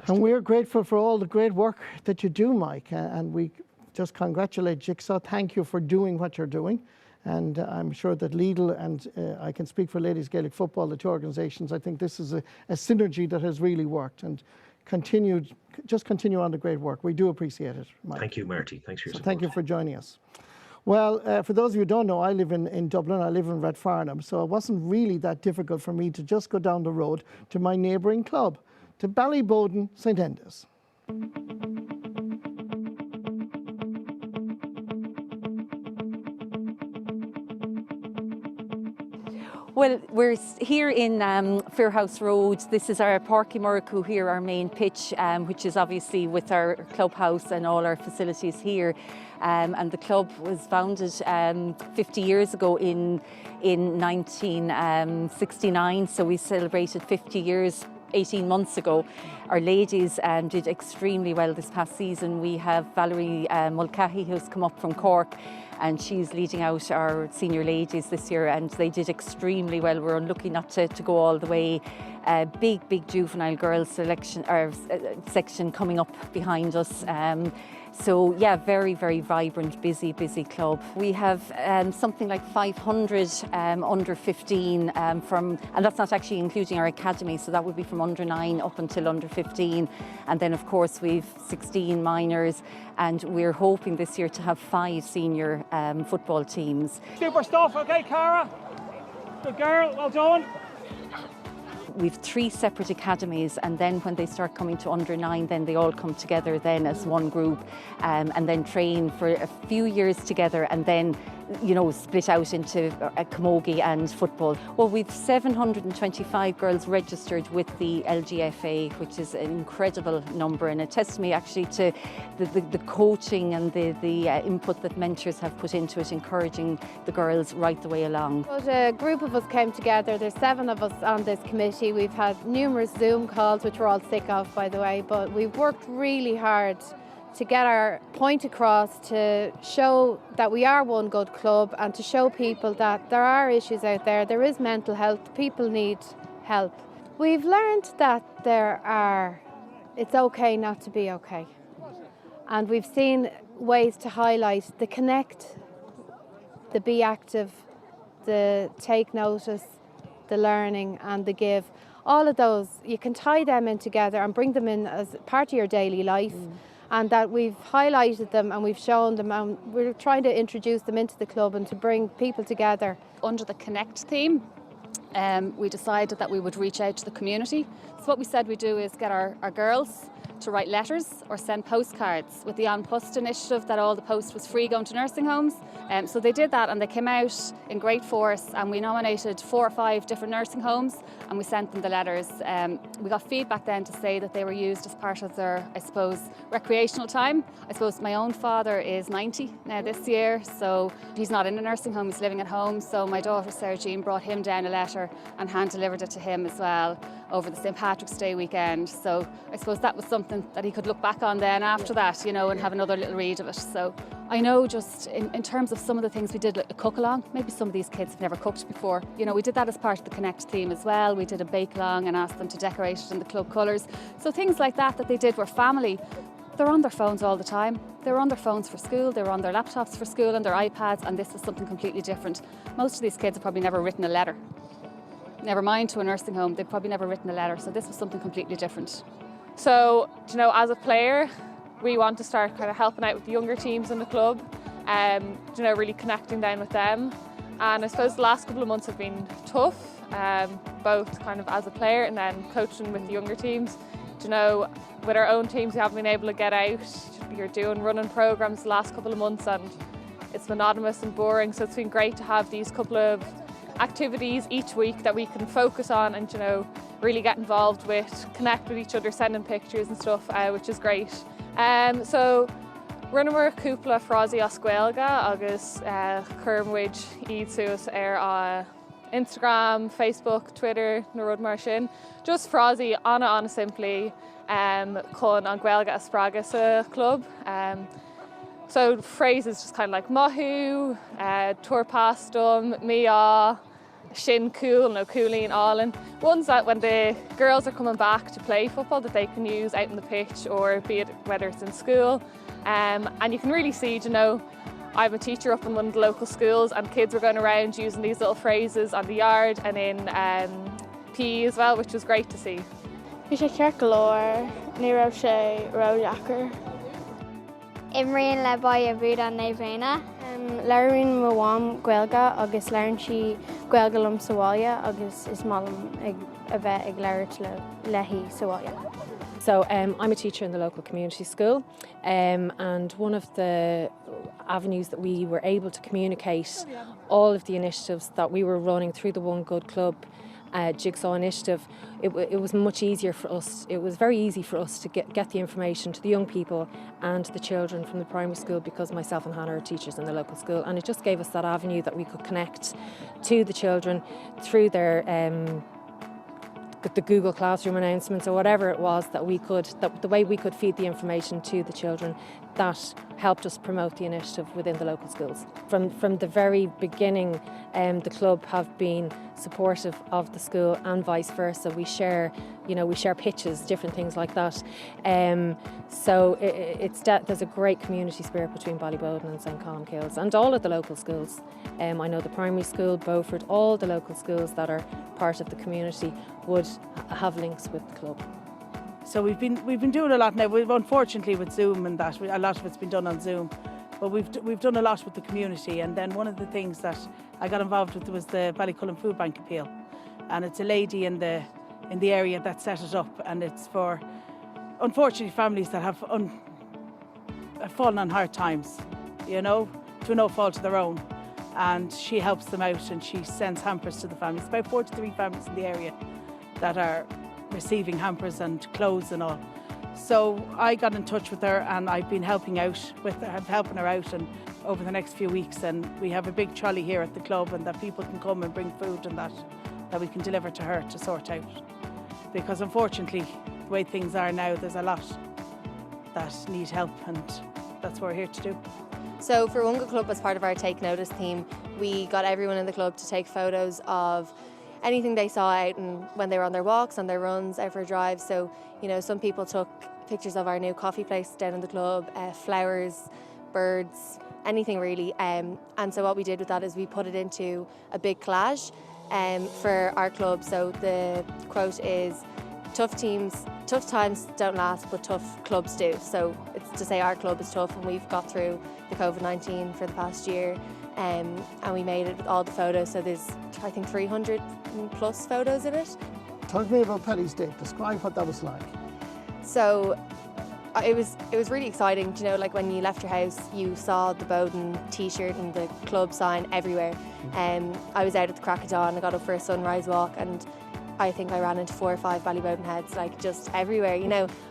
And we're grateful for all the great work that you do, Mike, and we just congratulate Jigsaw. Thank you for doing what you're doing. And I'm sure that Lidl and I can speak for Ladies Gaelic Football, the two organisations, I think this is a synergy that has really worked, and continue on the great work. We do appreciate it, Mike. Thank you, Marty. Thanks for your support. Thank you for joining us. Well, for those of you who don't know, I live in Dublin, I live in Redfarnham, so it wasn't really that difficult for me to just go down the road to my neighbouring club, to Ballyboden St Enda's. Well, we're here in Fairhouse Road. This is our Páirc Murricu here, our main pitch, which is obviously with our clubhouse and all our facilities here. And the club was founded 50 years ago in 1969, so we celebrated 50 years 18 months ago. Our ladies did extremely well this past season. We have Valerie Mulcahy, who's come up from Cork, and she's leading out our senior ladies this year, and they did extremely well. We're unlucky not to go all the way. Big juvenile girls selection or section coming up behind us. So yeah, very vibrant, busy club. We have something like 500 under 15 and that's not actually including our academy, so that would be from under 9 up until under 15. And then of course we've 16 minors, and we're hoping this year to have 5 senior football teams. Super stuff, okay, Cara? Good girl, well done. We've 3 separate academies, and then when they start coming to under 9, then they all come together then as one group, and then train for a few years together, and then split out into camogie and football. Well, we've 725 girls registered with the LGFA, which is an incredible number, and a testimony actually to the coaching and the input that mentors have put into it, encouraging the girls right the way along. Well, a group of us came together. There's 7 of us on this committee. We've had numerous Zoom calls, which we're all sick of, by the way, but we've worked really hard to get our point across, to show that we are one good club, and to show people that there are issues out there. There is mental health. People need help. We've learned that it's okay not to be okay. And we've seen ways to highlight the connect, the be active, the take notice, the learning and the give. All of those, you can tie them in together and bring them in as part of your daily life. And that we've highlighted them and we've shown them, and we're trying to introduce them into the club and to bring people together. Under the Connect theme, we decided that we would reach out to the community. So what we said we'd do is get our girls to write letters or send postcards with the On Post initiative, that all the post was free going to nursing homes. So they did that, and they came out in great force, and we nominated 4 or 5 different nursing homes and we sent them the letters. We got feedback then to say that they were used as part of their, I suppose, recreational time. I suppose my own father is 90 now this year, so he's not in a nursing home, he's living at home. So my daughter Sarah Jean brought him down a letter and hand delivered it to him as well over the St Patrick's Day weekend. So I suppose that was something that he could look back on then after that, and have another little read of it. So I know just in terms of some of the things we did, like a cook along, maybe some of these kids have never cooked before. We did that as part of the Connect theme as well. We did a bake along and asked them to decorate it in the club colours. So things like that they did were family. They're on their phones all the time. They were on their phones for school, they were on their laptops for school and their iPads, and this was something completely different. Most of these kids have probably never written a letter. Never mind to a nursing home, they've probably never written a letter, so this was something completely different. So, as a player, we want to start kind of helping out with the younger teams in the club, really connecting down with them. And I suppose the last couple of months have been tough, both kind of as a player and then coaching with the younger teams. With our own teams, we haven't been able to get out. You're doing running programs the last couple of months and it's monotonous and boring, so it's been great to have these couple of activities each week that we can focus on and really get involved with, connect with each other, sending pictures and stuff, which is great. So Runamur cúpla frásí as Gaeilge agus Curmwich iad suas Instagram, Facebook, Twitter, na rud mar sin. Just frásí anna simply chun an Gaeilge a sprága sa club. So phrases just kind of like mahu, tuairpastum, mia, shin cool, no cooling, allin. Ones that when the girls are coming back to play football that they can use out on the pitch, or be it whether it's in school. And you can really see, I'm a teacher up in one of the local schools and kids were going around using these little phrases on the yard and in PE as well, which was great to see. Bhí sé ceart go leor, ní raibh sé rodeachar. Imríonn le baid a bhúd an naomh bhéine. Leiríonn mháam Gaeilge agus leironn si Gaeilgelam sa bhaile agus is malam a bheith ag leirt le leithí sa bhaile. So I'm a teacher in the local community school, and one of the avenues that we were able to communicate all of the initiatives that we were running through the One Good Club Jigsaw initiative, it was much easier for us. It was very easy for us to get the information to the young people and the children from the primary school, because myself and Hannah are teachers in the local school, and it just gave us that avenue that we could connect to the children through their the Google Classroom announcements or whatever it was that we could, the way we could feed the information to the children, that helped us promote the initiative within the local schools. From the very beginning, the club have been supportive of the school and vice versa. We share pitches, different things like that. So there's a great community spirit between Ballybowden and St Columkills and all of the local schools. I know the primary school, Beaufort, all the local schools that are part of the community would have links with the club. So we've been doing a lot now. Unfortunately with Zoom and that, a lot of it's been done on Zoom. But we've done a lot with the community, and then one of the things that I got involved with was the Ballycullen Food Bank appeal, and it's a lady in the area that set it up, and it's for unfortunately families that have fallen on hard times, through no fault of their own, and she helps them out and she sends hampers to the families. About 43 families in the area that are receiving hampers and clothes and all. So I got in touch with her, and I've been helping her out and over the next few weeks, and we have a big trolley here at the club, and that people can come and bring food and that we can deliver to her to sort out. Because unfortunately, the way things are now, there's a lot that need help, and that's what we're here to do. So for One Good Club, as part of our Take Notice theme, we got everyone in the club to take photos of anything they saw out and when they were on their walks, on their runs, out for a drive. So, some people took pictures of our new coffee place down in the club, flowers, birds, anything really. And so what we did with that is we put it into a big collage for our club. So the quote is, tough times don't last, but tough clubs do. So it's to say our club is tough, and we've got through the COVID-19 for the past year. And we made it with all the photos, so there's I think 300 plus photos in it. Talk to me about Paddy's Day. Describe what that was like. So it was really exciting. Like when you left your house, you saw the Bowden t-shirt and the club sign everywhere. I was out at the crack of dawn. I got up for a sunrise walk, and I think I ran into 4 or 5 Ballybowden heads, like just everywhere.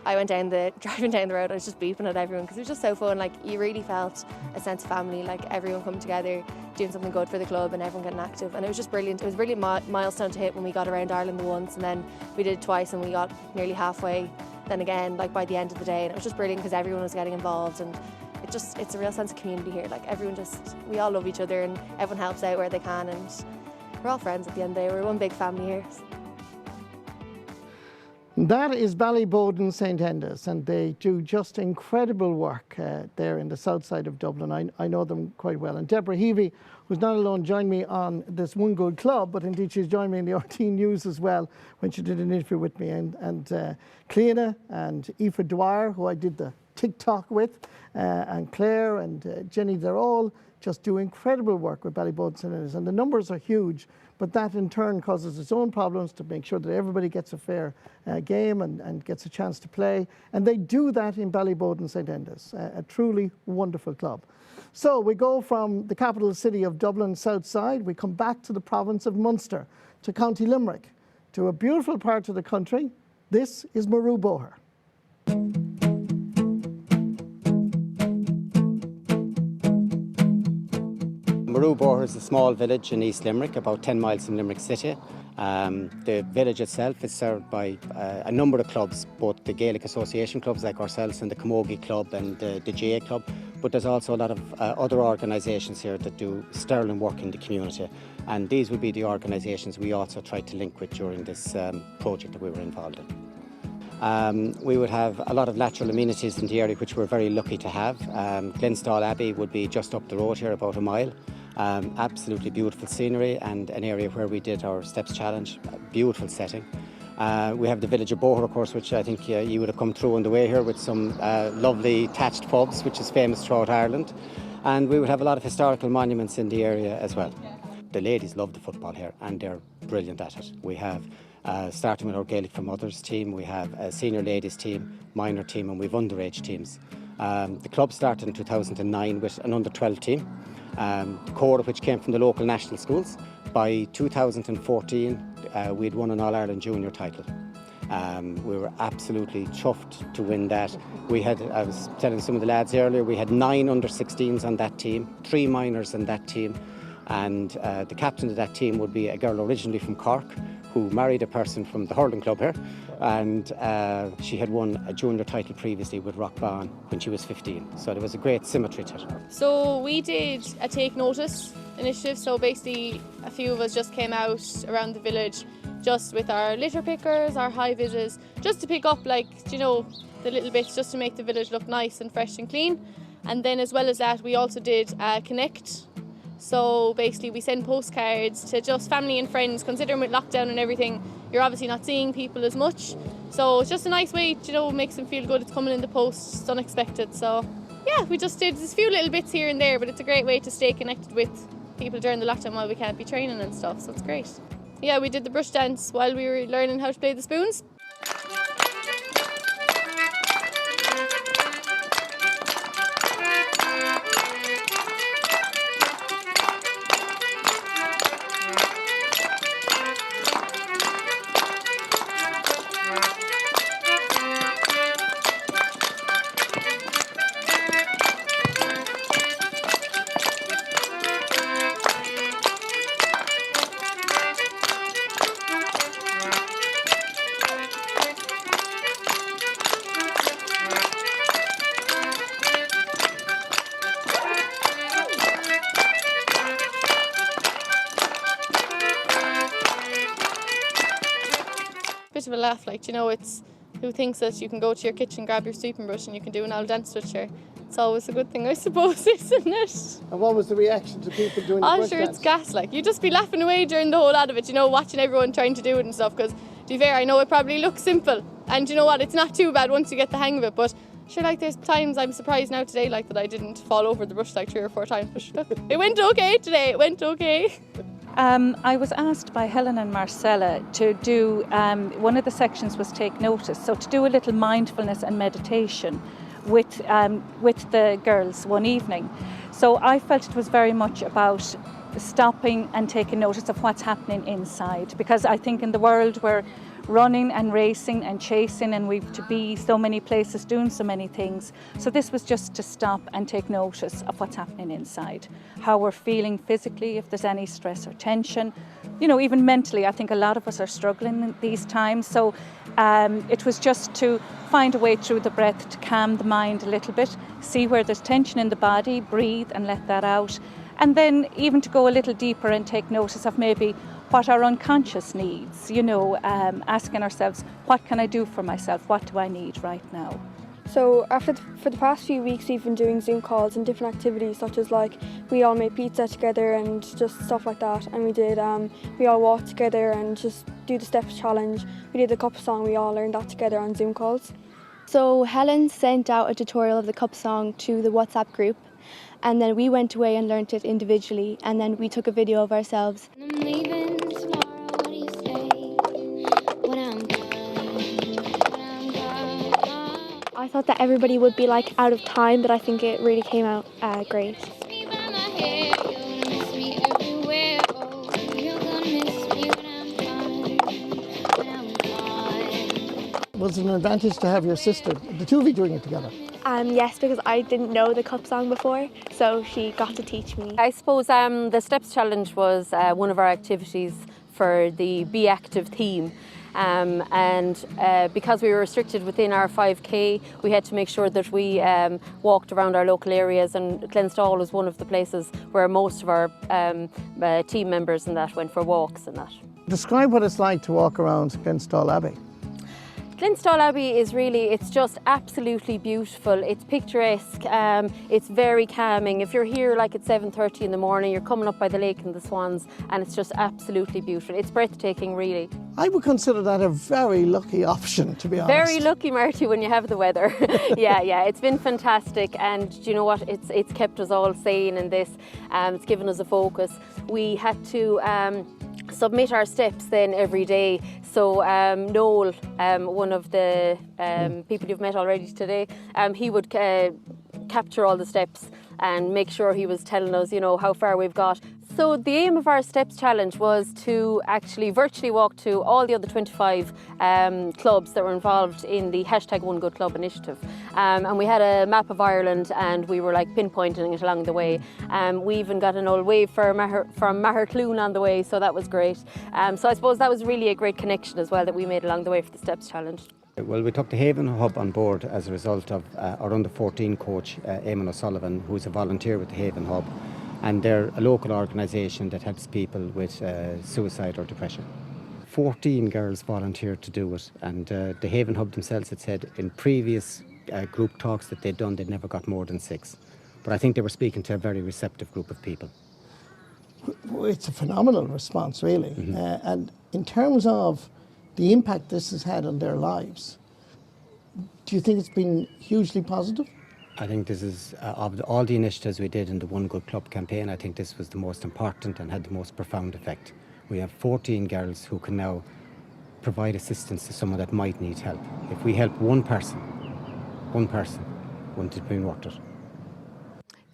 I went driving down the road, I was just beeping at everyone because it was just so fun. Like you really felt a sense of family, like everyone coming together, doing something good for the club and everyone getting active. And it was just brilliant. It was really a milestone to hit when we got around Ireland once, and then we did it twice and we got nearly halfway then again, like by the end of the day. And it was just brilliant because everyone was getting involved, and it's a real sense of community here. Like we all love each other and everyone helps out where they can, and we're all friends at the end of the day. We're one big family here. That is Ballybowden St Enda's, and they do just incredible work there in the south side of Dublin. I know them quite well. And Deborah Heavey, who's not alone, joined me on this One Good Club, but indeed she's joined me in the RT News as well when she did an interview with me. And Cleana and Aoife Dwyer, who I did the TikTok with, and Claire and Jenny, they're all just do incredible work with Ballybowden St Enda's. And the numbers are huge, but that in turn causes its own problems to make sure that everybody gets a fair game and gets a chance to play. And they do that in Ballybowden St Enda's, a truly wonderful club. So we go from the capital city of Dublin, south side, we come back to the province of Munster, to County Limerick, to a beautiful part of the country. This is Maru Boher. Maru Boher is a small village in East Limerick, about 10 miles from Limerick City. The village itself is served by a number of clubs, both the Gaelic Association clubs like ourselves and the Camogie Club and the GA Club, but there's also a lot of other organisations here that do sterling work in the community, and these would be the organisations we also tried to link with during this project that we were involved in. We would have a lot of natural amenities in the area, which we're very lucky to have. Glenstall Abbey would be just up the road here, about a mile. Absolutely beautiful scenery, and an area where we did our Steps Challenge, a beautiful setting. We have the village of Boher, of course, which I think you would have come through on the way here, with some lovely thatched pubs, which is famous throughout Ireland. and we would have a lot of historical monuments in the area as well. The ladies love the football here and they're brilliant at it. We have, starting with our Gaelic for Mothers team, we have a senior ladies team, minor team, and we have underage teams. The club started in 2009 with an under-12 team, the core of which came from the local national schools. By 2014, we'd won an All-Ireland junior title. We were absolutely chuffed to win that. We had, I was telling some of the lads earlier, we had 9 under-16s on that team, 3 minors in that team, and the captain of that team would be a girl originally from Cork who married a person from the hurling club here, and she had won a junior title previously with Rockbawn when she was 15. So there was a great symmetry to it. So we did a take notice initiative, so basically a few of us just came out around the village just with our litter pickers, our high vises, just to pick up, like, you know, the little bits just to make the village look nice and fresh and clean. And then as well as that, we also did Connect. So basically we send postcards to just family and friends. Considering with lockdown and everything, you're obviously not seeing people as much. So it's just a nice way, you know, makes them feel good. It's coming in the post, it's unexpected. So yeah, we just did a few little bits here and there, but it's a great way to stay connected with people during the lockdown while we can't be training and stuff, so it's great. Yeah, we did the brush dance while we were learning how to play the spoons. Bit of a laugh, like, you know, it's who thinks that you can go to your kitchen, grab your sweeping brush and you can do an old dance with her. It's always a good thing, I suppose, isn't it? And what was the reaction to people doing the I'm brush sure dance? it's gas, like, you just be laughing away during the whole lot of it, you know, watching everyone trying to do it and stuff, because to be fair, I know it probably looks simple, and you know what, it's not too bad once you get the hang of it, but sure, like, there's times I'm surprised now today, like, that I didn't fall over the brush like 3 or 4 times, but sure, it went okay today, it went okay. I was asked by Helen and Marcella to do, one of the sections was take notice, so to do a little mindfulness and meditation with the girls one evening. So I felt it was very much about stopping and taking notice of what's happening inside, because I think in the world we're running and racing and chasing and we've to be so many places doing so many things. So this was just to stop and take notice of what's happening inside, how we're feeling physically, if there's any stress or tension. You know, even mentally, I think a lot of us are struggling in these times. So it was just to find a way through the breath to calm the mind a little bit, see where there's tension in the body, breathe and let that out. And then even to go a little deeper and take notice of maybe what our unconscious needs, you know, asking ourselves, what can I do for myself? What do I need right now? So for the past few weeks we've been doing Zoom calls and different activities, such as like we all made pizza together and just stuff like that, and we all walked together and just do the steps challenge. We did the cup song, we all learned that together on Zoom calls. So Helen sent out a tutorial of the cup song to the WhatsApp group, and then we went away and learnt it individually, and then we took a video of ourselves. I'm leaving tomorrow, what do you say? When I'm gone. I thought that everybody would be like out of time, but I think it really came out great. Was it an advantage to have your sister, the two of you doing it together? Yes, because I didn't know the cup song before, so she got to teach me. I suppose the Steps Challenge was one of our activities for the Be Active theme. Because we were restricted within our 5K, we had to make sure that we walked around our local areas, and Glenstall was one of the places where most of our team members and that went for walks and that. Describe what it's like to walk around Glenstall Abbey. Glenstall Abbey is really, it's just absolutely beautiful. It's picturesque, it's very calming. If you're here like at 7:30 in the morning, you're coming up by the lake and the swans, and it's just absolutely beautiful. It's breathtaking, really. I would consider that a very lucky option, to be honest. Very lucky, Marty, when you have the weather. yeah, it's been fantastic, and do you know what? It's kept us all sane in this. It's given us a focus. We had to submit our steps then every day. So Noel, one of the people you've met already today, he would capture all the steps and make sure he was telling us, you know, how far we've got. So the aim of our Steps Challenge was to actually virtually walk to all the other 25 clubs that were involved in the #One Good Club initiative. And we had a map of Ireland, and we were like pinpointing it along the way. We even got an old wave from Mahercloon on the way, so that was great. So I suppose that was really a great connection as well that we made along the way for the Steps Challenge. Well, we took the Haven Hub on board as a result of our under-14 coach, Eamon O'Sullivan, who's a volunteer with the Haven Hub. And they're a local organisation that helps people with suicide or depression. 14 girls volunteered to do it, and the Haven Hub themselves had said in previous group talks that they'd done, they'd never got more than 6. But I think they were speaking to a very receptive group of people. It's a phenomenal response, really. Mm-hmm. And in terms of the impact this has had on their lives, do you think it's been hugely positive? I think this is, of all the initiatives we did in the One Good Club campaign, I think this was the most important and had the most profound effect. We have 14 girls who can now provide assistance to someone that might need help. If we help one person, wouldn't it be worth it?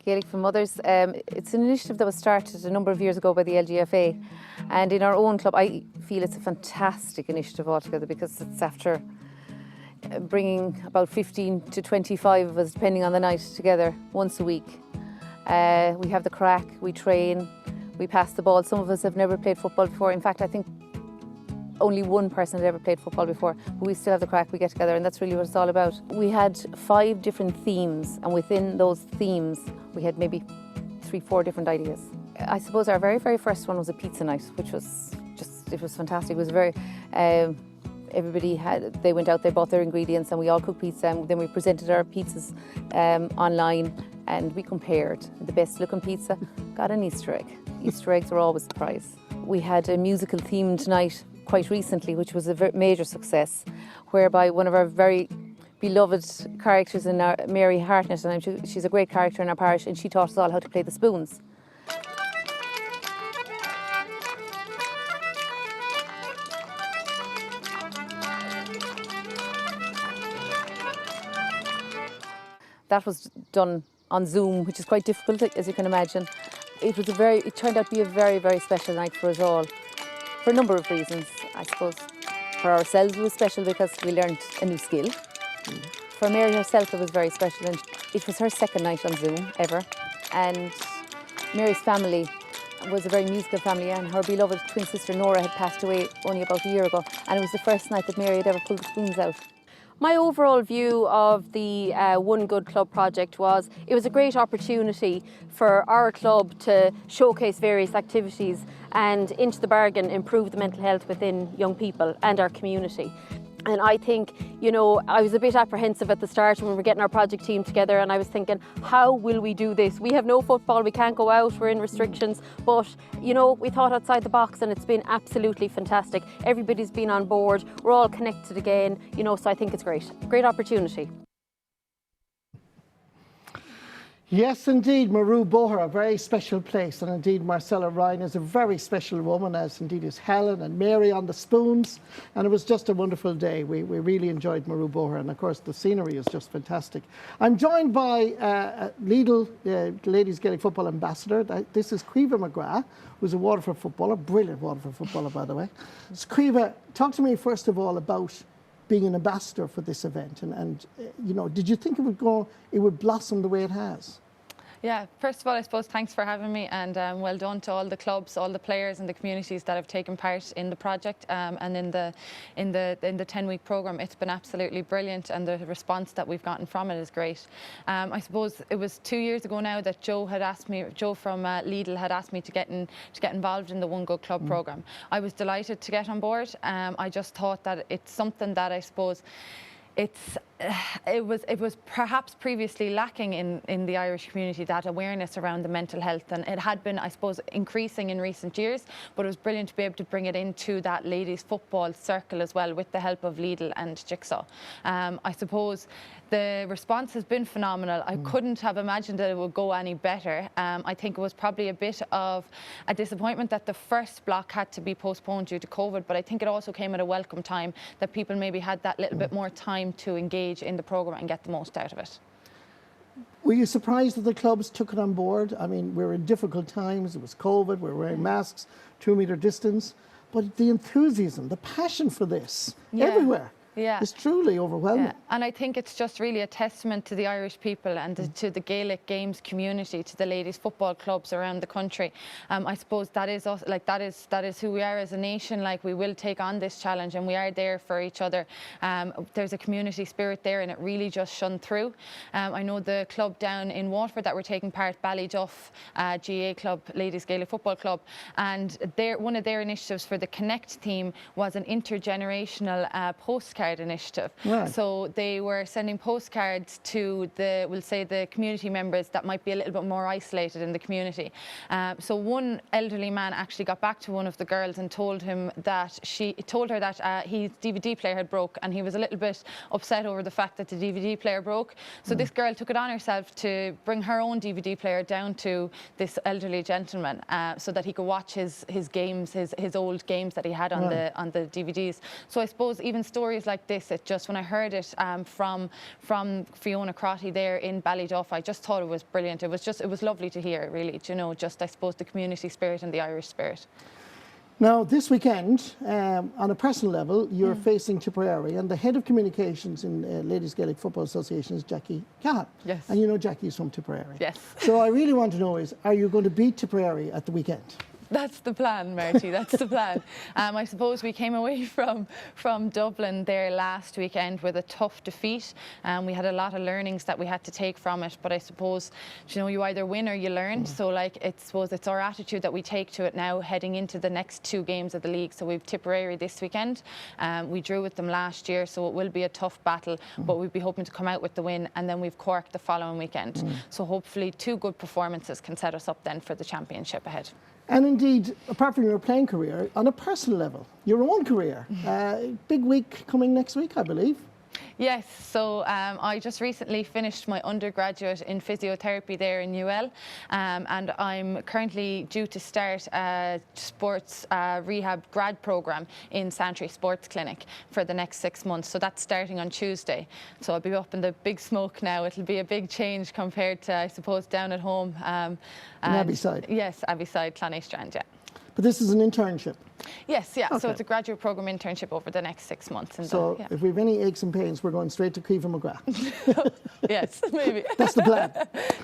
Gaelic for Mothers, it's an initiative that was started a number of years ago by the LGFA, and in our own club I feel it's a fantastic initiative altogether, because it's after bringing about 15 to 25 of us, depending on the night, together once a week. We have the crack, we train, we pass the ball. Some of us have never played football before. In fact, I think only one person had ever played football before, but we still have the crack, we get together, and that's really what it's all about. We had 5 different themes, and within those themes we had maybe 3-4 different ideas. I suppose our very, very first one was a pizza night, which was just, it was fantastic. It was very, they went out, they bought their ingredients, and we all cooked pizza, and then we presented our pizzas online, and we compared. The best looking pizza got an Easter egg. Easter eggs were always the prize. We had a musical themed night quite recently, which was a major success, whereby one of our very beloved characters in our, Mary Hartnett, and she's a great character in our parish, and she taught us all how to play the spoons. That was done on Zoom, which is quite difficult, as you can imagine. It turned out to be a very, very special night for us all, for a number of reasons, I suppose. For ourselves it was special because we learned a new skill. For Mary herself it was very special, and it was her second night on Zoom ever. And Mary's family was a very musical family, and her beloved twin sister Nora had passed away only about a year ago, and it was the first night that Mary had ever pulled the spoons out. My overall view of the One Good Club project was it was a great opportunity for our club to showcase various activities and, into the bargain, improve the mental health within young people and our community. And I think, you know, I was a bit apprehensive at the start when we were getting our project team together, and I was thinking, how will we do this? We have no football, we can't go out, we're in restrictions, but, you know, we thought outside the box, and it's been absolutely fantastic. Everybody's been on board, we're all connected again, you know, so I think it's great. Great opportunity. Yes, indeed, Maru Boher, a very special place, and indeed Marcella Ryan is a very special woman, as indeed is Helen and Mary on the spoons, and it was just a wonderful day. We really enjoyed Maru Boher, and of course the scenery is just fantastic. I'm joined by Lidl, Ladies Gaelic Football Ambassador. This is Caoimhe McGrath, who's a Waterford footballer, brilliant Waterford footballer, by the way. So Caoimhe, talk to me first of all about being an ambassador for this event, and you know, did you think it would blossom the way it has? Yeah, first of all, I suppose thanks for having me, and well done to all the clubs, all the players and the communities that have taken part in the project and in the 10-week programme. It's been absolutely brilliant, and the response that we've gotten from it is great. I suppose it was 2 years ago now that Joe from Lidl had asked me to get involved in the One Good Club programme. I was delighted to get on board. I just thought that it's something that I suppose it was perhaps previously lacking in the Irish community, that awareness around the mental health, and it had been, I suppose, increasing in recent years, but it was brilliant to be able to bring it into that ladies football circle as well, with the help of Lidl and Jigsaw. I suppose the response has been phenomenal. I couldn't have imagined that it would go any better. I think it was probably a bit of a disappointment that the first block had to be postponed due to COVID, but I think it also came at a welcome time, that people maybe had that little bit more time to engage in the programme and get the most out of it. Were you surprised that the clubs took it on board? I mean, we're in difficult times. It was COVID, we're wearing masks, 2-metre distance, but the enthusiasm, the passion for this, everywhere. Yeah. It's truly overwhelming. Yeah. And I think it's just really a testament to the Irish people and to the Gaelic games community, to the ladies football clubs around the country. I suppose that is us, like that is who we are as a nation. Like, we will take on this challenge, and we are there for each other. There's a community spirit there, and it really just shone through. I know the club down in Waterford that were taking part, Ballyduff GA Club, Ladies Gaelic Football Club, and one of their initiatives for the Connect theme was an intergenerational postcard initiative. Right. So they were sending postcards to the community members that might be a little bit more isolated in the community. So one elderly man actually got back to one of the girls and told her that his DVD player had broke, and he was a little bit upset over the fact that the DVD player broke. So this girl took it on herself to bring her own DVD player down to this elderly gentleman, so that he could watch his games, his old games that he had on the DVDs. So I suppose even stories like this, when I heard it from Fiona Crotty there in Ballyduff, I just thought it was brilliant. It was lovely to hear, really, I suppose the community spirit and the Irish spirit. Now, this weekend, on a personal level, you're facing Tipperary, and the head of communications in Ladies Gaelic Football Association is Jackie Cahan. Yes. And you know Jackie's from Tipperary. Yes. So I really want to know are you going to beat Tipperary at the weekend? That's the plan, Marty, that's the plan. I suppose we came away from Dublin there last weekend with a tough defeat. We had a lot of learnings that we had to take from it, but I suppose, you either win or you learn. So it's our attitude that we take to it now, heading into the next 2 games of the league. So we've Tipperary this weekend. We drew with them last year, so it will be a tough battle, but we'll be hoping to come out with the win, and then we've Cork the following weekend. So hopefully 2 good performances can set us up then for the championship ahead. And indeed, apart from your playing career, on a personal level, your own career, big week coming next week, I believe. Yes, so I just recently finished my undergraduate in physiotherapy there in UL, and I'm currently due to start a sports rehab grad programme in Santry Sports Clinic for the next 6 months. So that's starting on Tuesday. So I'll be up in the big smoke now. It'll be a big change compared to, I suppose, down at home. In Abbeyside? Yes, Abbeyside, Cloney-Strand, yeah. But this is an internship? Yes, yeah. Okay. So it's a graduate programme internship over the next 6 months. So if we have any aches and pains, we're going straight to Caoimhe McGrath. Yes, maybe. That's the plan.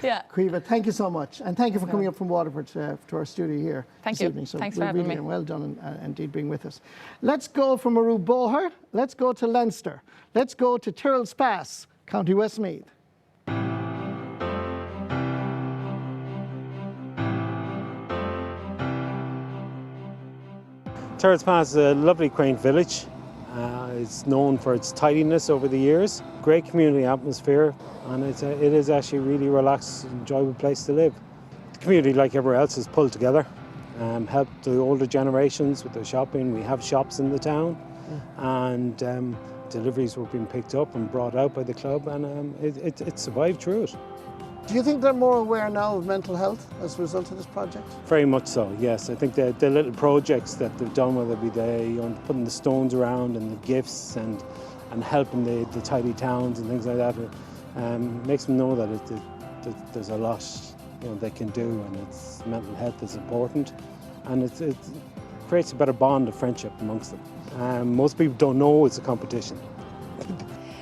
Yeah. Caoimhe, thank you so much. And thank you for coming up from Waterford to our studio here this evening. So Thanks for having me. Well done, and indeed being with us. Let's go from Maru Boher. Let's go to Leinster. Let's go to Tyrrell Spass, County Westmeath. Tyrrell Spass is a lovely, quaint village. It's known for its tidiness over the years. Great community atmosphere, and it is actually a really relaxed, enjoyable place to live. The community, like everywhere else, is pulled together, helped the older generations with their shopping. We have shops in the town, and deliveries were being picked up and brought out by the club, and it survived through it. Do you think they're more aware now of mental health as a result of this project? Very much so, yes. I think the little projects that they've done, whether it be putting the stones around and the gifts and helping the tidy towns and things like that, makes them know that there's a lot they can do, and mental health is important, and it creates a better bond of friendship amongst them. Most people don't know it's a competition.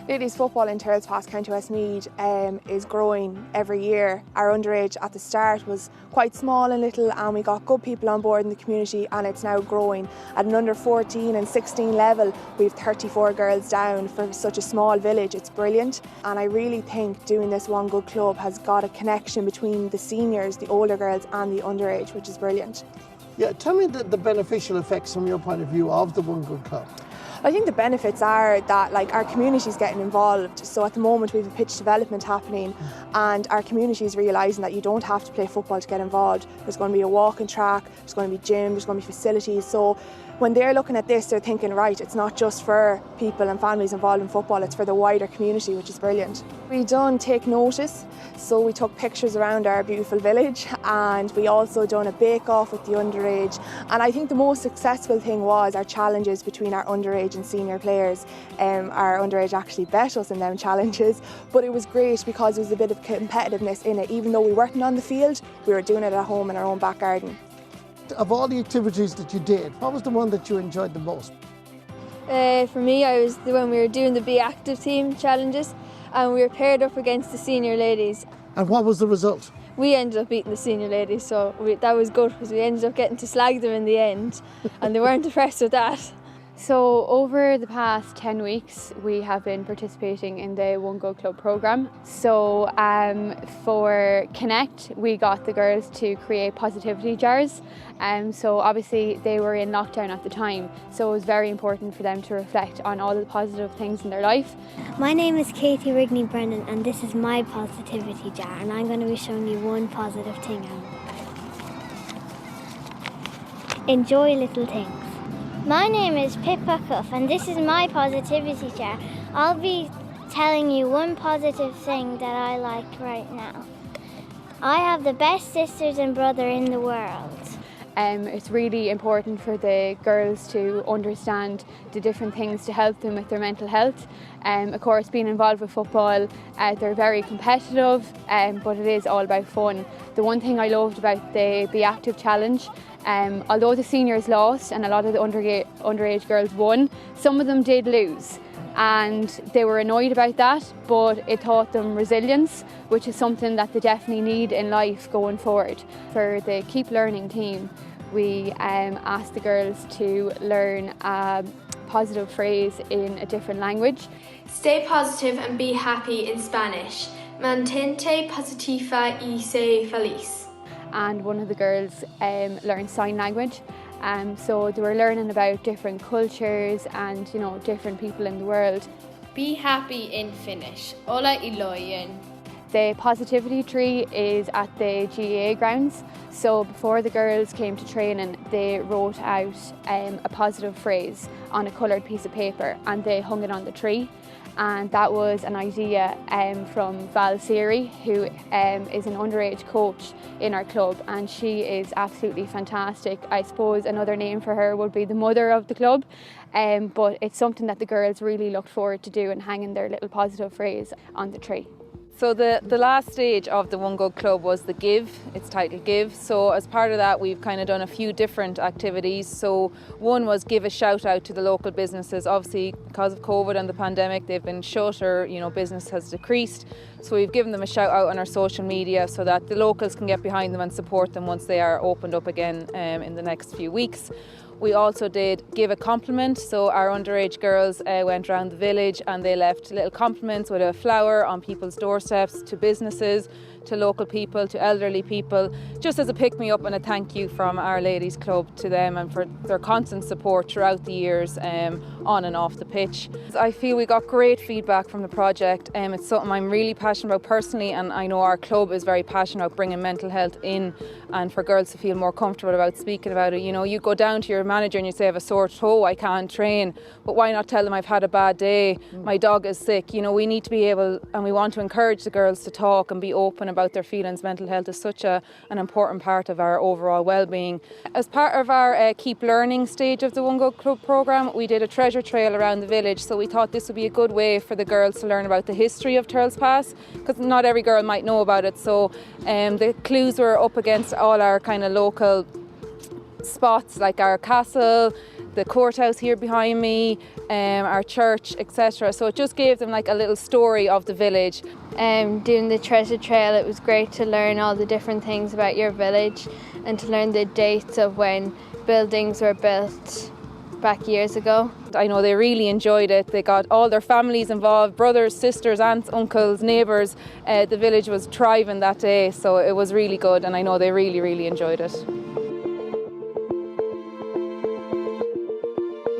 Ladies football in Turles Pass, County Westmeath is growing every year. Our underage at the start was quite small and little, and we got good people on board in the community, and it's now growing. At an under 14 and 16 level, we have 34 girls down. For such a small village, it's brilliant. And I really think doing this One Good Club has got a connection between the seniors, the older girls and the underage, which is brilliant. Yeah, tell me the beneficial effects from your point of view of the One Good Club. I think the benefits are that our community is getting involved. So at the moment we have a pitch development happening, and our community is realising that you don't have to play football to get involved. There's going to be a walking track, there's going to be gym, there's going to be facilities. So when they're looking at this, they're thinking, right, it's not just for people and families involved in football, it's for the wider community, which is brilliant. We done take notice, so we took pictures around our beautiful village, and we also done a bake-off with the underage. And I think the most successful thing was our challenges between our underage and senior players. Our underage actually bet us in them challenges, but it was great because there was a bit of competitiveness in it. Even though we weren't on the field, we were doing it at home in our own back garden. Of all the activities that you did, what was the one that you enjoyed the most? For me, I was when we were doing the Be Active team challenges, and we were paired up against the senior ladies. And what was the result? We ended up beating the senior ladies, so that was good because we ended up getting to slag them in the end, and they weren't impressed with that. So over the past 10 weeks we have been participating in the One Good Club programme. So for Connect we got the girls to create positivity jars. So obviously they were in lockdown at the time, so it was very important for them to reflect on all the positive things in their life. My name is Katie Rigney Brennan, and this is my positivity jar, and I'm going to be showing you one positive thing. Enjoy little things. My name is Pippa Cuff, and this is my positivity jar. I'll be telling you one positive thing that I like right now. I have the best sisters and brother in the world. It's really important for the girls to understand the different things to help them with their mental health. Of course, being involved with football, they're very competitive, but it is all about fun. The one thing I loved about the Be Active challenge, although the seniors lost and a lot of the underage girls won, some of them did lose. And they were annoyed about that, but it taught them resilience, which is something that they definitely need in life going forward. For the Keep Learning team, we asked the girls to learn a positive phrase in a different language. Stay positive and be happy in Spanish. Mantente positiva y sé feliz. And one of the girls learned sign language. So they were learning about different cultures and, you know, different people in the world. Be happy in Finnish. Olla iloinen. The positivity tree is at the GAA grounds. So before the girls came to training, they wrote out a positive phrase on a coloured piece of paper and they hung it on the tree. And that was an idea from Val Siri, who is an underage coach in our club, and she is absolutely fantastic. I suppose another name for her would be the mother of the club, but it's something that the girls really looked forward to do and hanging their little positive phrase on the tree. So the last stage of the One Good Club was the Give, it's titled Give. So as part of that we've kind of done a few different activities. So one was give a shout out to the local businesses. Obviously because of COVID and the pandemic they've been shut, or business has decreased. So we've given them a shout out on our social media so that the locals can get behind them and support them once they are opened up again in the next few weeks. We also did give a compliment, so our underage girls went around the village and they left little compliments with a flower on people's doorsteps, to businesses, to local people, to elderly people, just as a pick-me-up and a thank you from our ladies club to them and for their constant support throughout the years on and off the pitch. I feel we got great feedback from the project. It's something I'm really passionate about personally, and I know our club is very passionate about bringing mental health in and for girls to feel more comfortable about speaking about it. You go down to your manager and you say I have a sore toe, I can't train, but why not tell them I've had a bad day, my dog is sick. We need to be able, and we want to encourage the girls to talk and be open about their feelings. Mental health is such an important part of our overall well-being. As part of our Keep Learning stage of the One Good Club programme, we did a treasure trail around the village, so we thought this would be a good way for the girls to learn about the history of Turles Pass, because not every girl might know about it. So the clues were up against all our kind of local spots, like our castle, the courthouse here behind me, our church, etc. So it just gave them like a little story of the village. Doing the treasure trail, it was great to learn all the different things about your village and to learn the dates of when buildings were built back years ago. I know they really enjoyed it. They got all their families involved, brothers, sisters, aunts, uncles, neighbours. The village was thriving that day, so it was really good, and I know they really, really enjoyed it.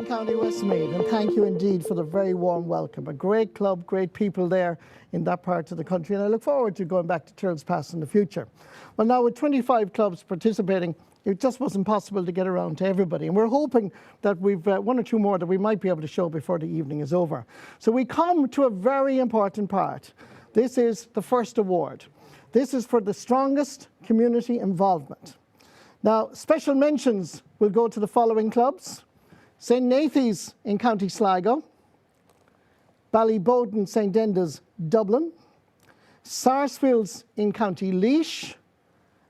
County Westmeath, and thank you indeed for the very warm welcome. A great club, great people there in that part of the country, and I look forward to going back to Turles Pass in the future. Well, now with 25 clubs participating, it just wasn't possible to get around to everybody, and we're hoping that we've one or two more that we might be able to show before the evening is over. So we come to a very important part. This is the first award. This is for the strongest community involvement. Now, special mentions will go to the following clubs: St. Nathy's in County Sligo, Ballyboden St. Denda's, Dublin, Sarsfields in County Laois,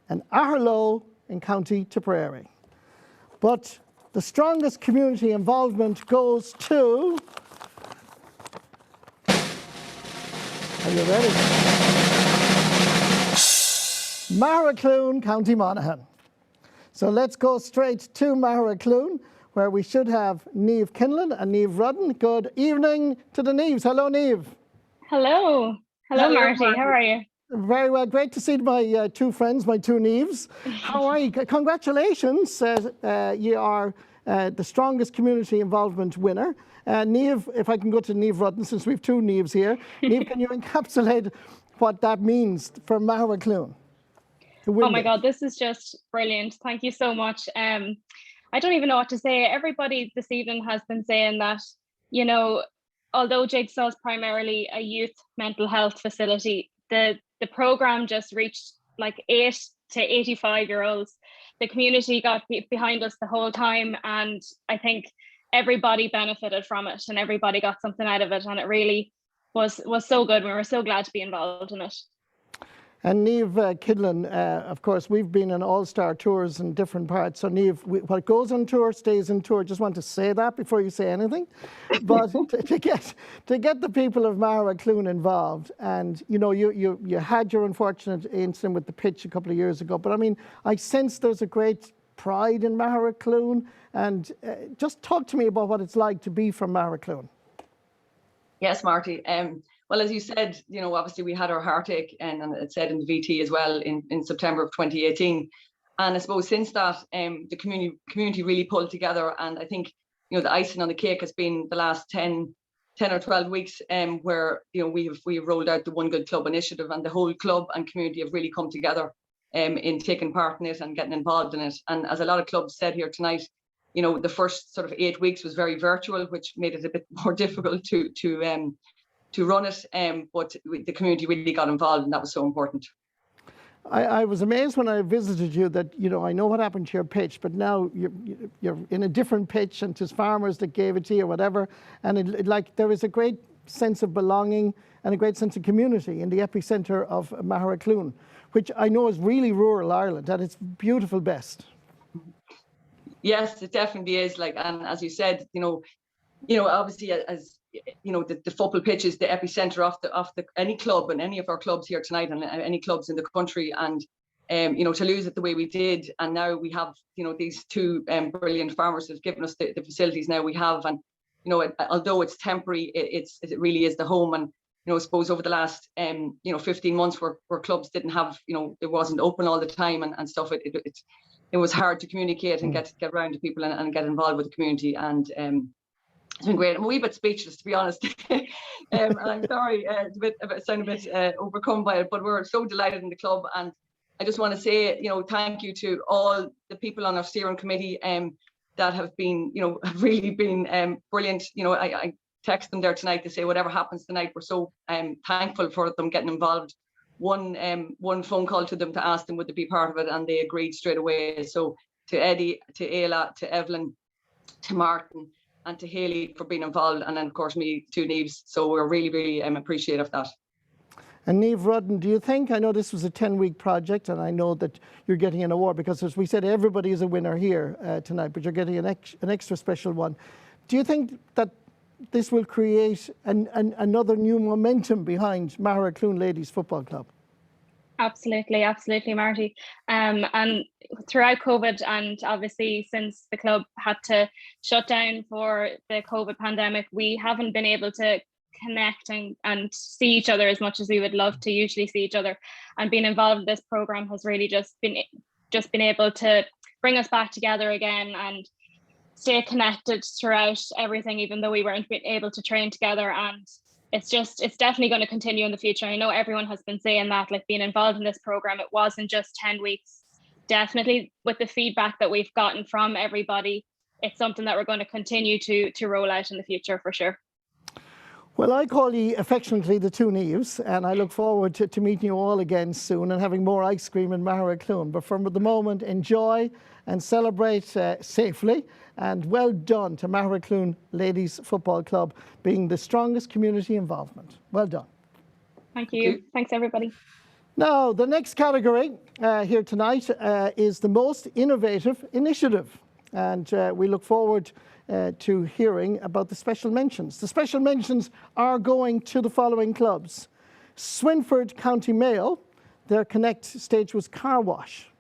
and Aherlow in County Tipperary. But the strongest community involvement goes to... Are you ready? Magheracloone, County Monaghan. So let's go straight to Magheracloone, where we should have Niamh Kinlan and Niamh Rudden. Good evening to the Niamhs. Hello, Niamh. Hello. Hello, Marty. How are you? Very well. Great to see my two friends, my two Niamhs. How are you? Congratulations. You are the strongest community involvement winner. Niamh, if I can go to Niamh Rudden, since we have two Niamhs here. Niamh, can you encapsulate what that means for Magheracloone? Oh my God, this is just brilliant. Thank you so much. I don't even know what to say. Everybody this evening has been saying that, you know, although Jigsaw is primarily a youth mental health facility, the program just reached like 8 to 85-year-olds. The community got behind us the whole time, and I think everybody benefited from it and everybody got something out of it, and it really was so good. We were so glad to be involved in it. And Niamh Kinlan, of course, we've been on all-star tours in different parts. So Niamh, what goes on tour stays on tour. Just want to say that before you say anything. But to get the people of Magheracloone involved, and you know, you had your unfortunate incident with the pitch a couple of years ago. But I mean, I sense there's a great pride in Magheracloone. And just talk to me about what it's like to be from Magheracloone. Yes, Marty. Well, as you said, you know, obviously we had our heartache, and it said in the VT as well in September of 2018. And I suppose since that, the community really pulled together. And I think, you know, the icing on the cake has been the last 10 or 12 weeks, where, you know, we've rolled out the One Good Club initiative, and the whole club and community have really come together in taking part in it and getting involved in it. And as a lot of clubs said here tonight, you know, the first sort of 8 weeks was very virtual, which made it a bit more difficult to run it, but the community really got involved, and that was so important. I was amazed when I visited you that, you know, I know what happened to your pitch, but now you're in a different pitch, and it's farmers that gave it to you or whatever, and like there is a great sense of belonging and a great sense of community in the epicentre of Magheracloone, which I know is really rural Ireland at its beautiful best. Yes, it definitely is. Like, and as you said, you know, obviously as you know, the football pitch is the epicenter of the any club, and any of our clubs here tonight, and any clubs in the country. And you know, to lose it the way we did, and now we have, you know, these two brilliant farmers that have given us the facilities now we have. And you know, although it's temporary, it really is the home. And you know, I suppose over the last you know, 15 months where clubs didn't have, you know, it wasn't open all the time and stuff, it was hard to communicate and get around to people and get involved with the community. And it's been great. I'm a wee bit speechless, to be honest. And I'm sorry, I sound a bit overcome by it, but we're so delighted in the club. And I just want to say, you know, thank you to all the people on our steering committee that have been, you know, have really been brilliant. You know, I text them there tonight to say whatever happens tonight, we're so thankful for them getting involved. One phone call to them to ask them would they be part of it, and they agreed straight away. So to Eddie, to Ayla, to Evelyn, to Martin, and to Haley for being involved, and then of course me, two Niamhs. So we're really, really appreciative of that. And Niamh Rudden, do you think, I know this was a 10-week project, and I know that you're getting an award because, as we said, everybody is a winner here tonight, but you're getting an extra special one. Do you think that this will create another new momentum behind Magheracloone Ladies Football Club? Absolutely, absolutely, Marty. And throughout COVID, and obviously since the club had to shut down for the COVID pandemic, we haven't been able to connect and see each other as much as we would love to usually see each other. And being involved in this program has really just been able to bring us back together again and stay connected throughout everything, even though we weren't able to train together. And it's definitely going to continue in the future. I know everyone has been saying that, like, being involved in this program, it wasn't just 10 weeks. Definitely with the feedback that we've gotten from everybody, it's something that we're going to continue to roll out in the future for sure. Well, I call you affectionately the two Niamhs, and I look forward to meeting you all again soon and having more ice cream in Magheracloone. But for the moment, enjoy and celebrate safely, and well done to Magheracloone Ladies Football Club being the strongest community involvement. Well done. Thank you. Thanks, everybody. Now, the next category here tonight is the most innovative initiative, and we look forward to hearing about the special mentions. The special mentions are going to the following clubs. Swinford County Mayo, their Connect stage was car wash.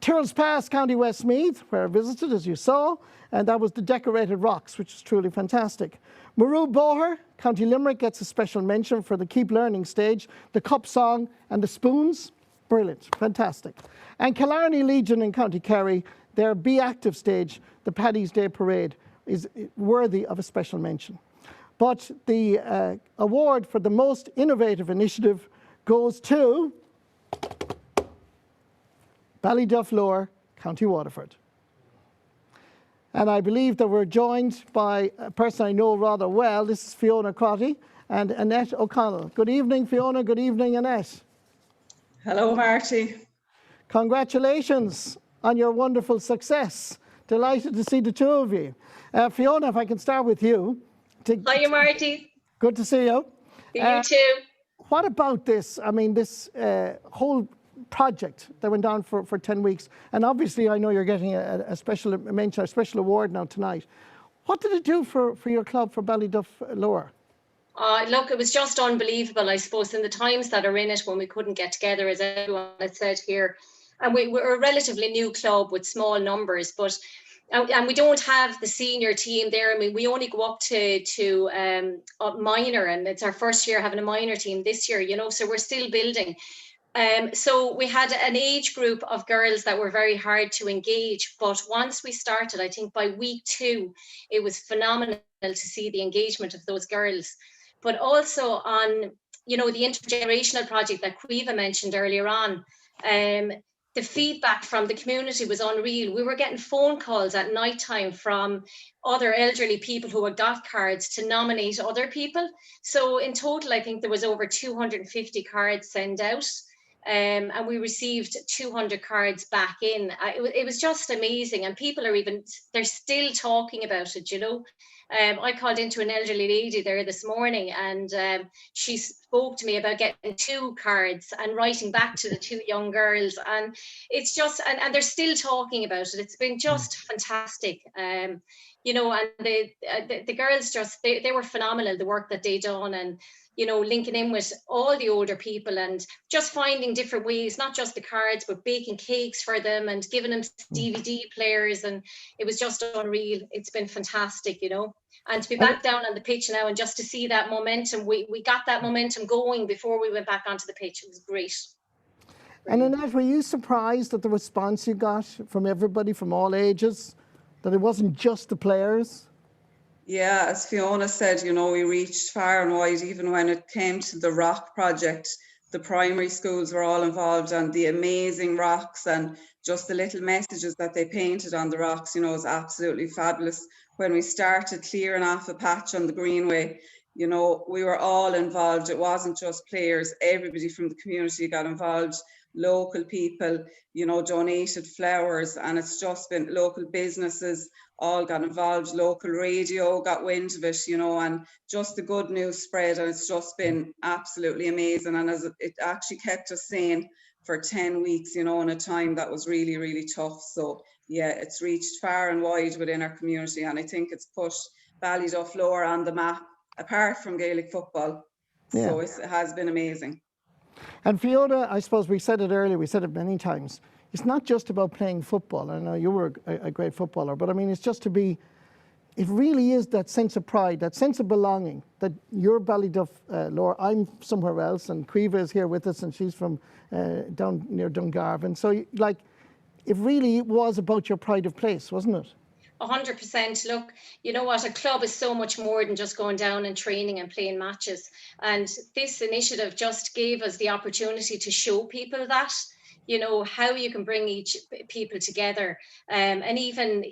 Tyrrell's Pass, County Westmeath, where I visited, as you saw, and that was the Decorated Rocks, which is truly fantastic. Maru Boher, County Limerick, gets a special mention for the Keep Learning stage, the Cup Song and the Spoons. Brilliant, fantastic. And Killarney Legion in County Kerry, their Be Active stage, the Paddy's Day Parade, is worthy of a special mention. But the award for the most innovative initiative goes to Ballyduff-Lower, County Waterford. And I believe that we're joined by a person I know rather well. This is Fiona Crotty and Annette O'Connell. Good evening, Fiona. Good evening, Annette. Hello, Marty. Congratulations on your wonderful success. Delighted to see the two of you. Fiona, if I can start with you. Hiya, Marty. Good to see you. You too. What about this? I mean, this whole project that went on for 10 weeks, and obviously I know you're getting a special mention, a special award now tonight. What did it do for your club, for Ballyduff-Lower? Look, it was just unbelievable, I suppose, in the times that are in it when we couldn't get together, as everyone has said here. And we're a relatively new club with small numbers, but and we don't have the senior team there. I mean, we only go up to minor, and it's our first year having a minor team this year, you know, so we're still building. So we had an age group of girls that were very hard to engage, but once we started, I think by week 2, it was phenomenal to see the engagement of those girls. But also on, you know, the intergenerational project that Caoimhe mentioned earlier on, the feedback from the community was unreal. We were getting phone calls at night time from other elderly people who had got cards to nominate other people. So in total, I think there was over 250 cards sent out. And we received 200 cards back in. It was just amazing, and people they're still talking about it, you know. I called into an elderly lady there this morning, and she spoke to me about getting 2 cards and writing back to the 2 young girls, and it's just, and they're still talking about it. It's been just fantastic. You know, and the girls just, they were phenomenal, the work that they done, and you know, linking in with all the older people and just finding different ways, not just the cards, but baking cakes for them and giving them DVD players. And it was just unreal. It's been fantastic, you know, and to be back down on the pitch now and just to see that momentum, we got that momentum going before we went back onto the pitch. It was great. And Annette, were you surprised at the response you got from everybody, from all ages, that it wasn't just the players? Yeah, as Fiona said, you know, we reached far and wide. Even when it came to the rock project, the primary schools were all involved, and the amazing rocks and just the little messages that they painted on the rocks, you know, was absolutely fabulous. When we started clearing off a patch on the greenway, you know, we were all involved. It wasn't just players, everybody from the community got involved. local people, you know, donated flowers, and it's just been local businesses all got involved, local radio got wind of it, you know, and just the good news spread, and it's just been absolutely amazing. And as it actually kept us sane for 10 weeks, you know, in a time that was really, really tough. So yeah, it's reached far and wide within our community, and I think it's put Ballyduff on the map, apart from Gaelic football. Yeah. So it has been amazing. And Fiona, I suppose we said it earlier, we said it many times, it's not just about playing football. I know you were a great footballer, but I mean, it's just to be, it really is that sense of pride, that sense of belonging, that you're Ballyduff, Laura, I'm somewhere else, and Caoimhe is here with us, and she's from down near Dungarvan. So, like, it really was about your pride of place, wasn't it? 100%. Look, you know what, a club is so much more than just going down and training and playing matches. And this initiative just gave us the opportunity to show people that, you know, how you can bring each people together. And even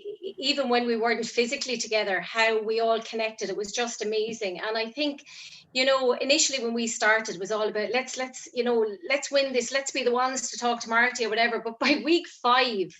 when we weren't physically together, how we all connected, it was just amazing. And I think, you know, initially when we started, it was all about let's win this, let's be the ones to talk to Marty or whatever. But by week 5,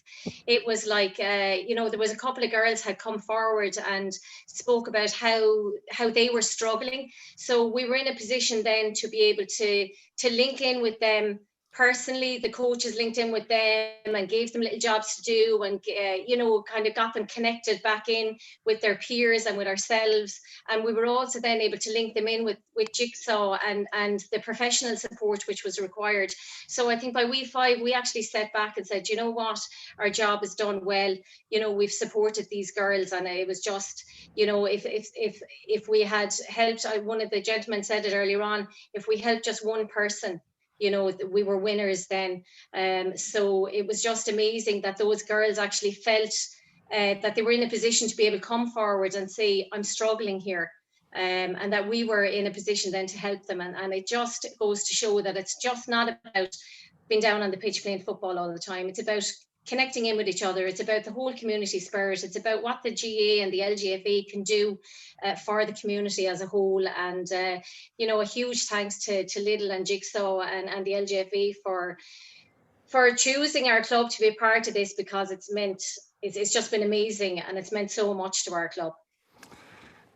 it was like, you know, there was a couple of girls had come forward and spoke about how they were struggling. So we were in a position then to be able to link in with them personally. The coaches linked in with them and gave them little jobs to do, and you know, kind of got them connected back in with their peers and with ourselves. And we were also then able to link them in with Jigsaw and the professional support which was required. So I think by week 5 we actually stepped back and said, you know what, our job is done well. You know, we've supported these girls, and it was just, you know, if we had helped, one of the gentlemen said it earlier on, if we helped just one person, you know, we were winners then. So it was just amazing that those girls actually felt that they were in a position to be able to come forward and say, I'm struggling here. And that we were in a position then to help them. And it just goes to show that it's just not about being down on the pitch playing football all the time. It's about connecting in with each other. It's about the whole community spirit. It's about what the GA and the LGFA can do for the community as a whole. And, you know, a huge thanks to Lidl and Jigsaw and the LGFA for choosing our club to be a part of this, because it's just been amazing, and it's meant so much to our club.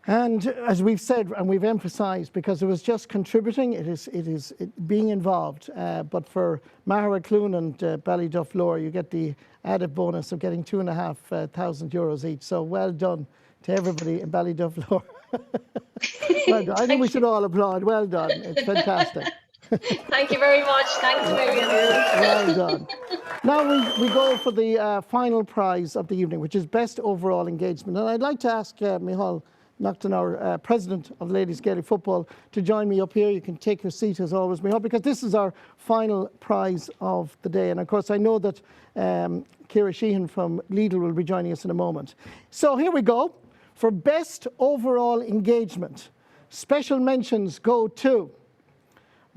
And as we've said, and we've emphasised, because it was just contributing, it is being involved. But for Mahara Clune and Ballyduff Lower, you get the added bonus of getting €2,500 each. So well done to everybody in Ballyduff Lower. Well done. I think we should all applaud. Well done. It's fantastic. Thank you very much. Thanks, Megan. Well done. Now we go for the final prize of the evening, which is Best Overall Engagement. And I'd like to ask Micheál Naughton, our President of Ladies Gaelic Football, to join me up here. You can take your seat as always, Micheál, because this is our final prize of the day. And of course, I know that Ciara Sheehan from Lidl will be joining us in a moment. So here we go. For Best Overall Engagement, special mentions go to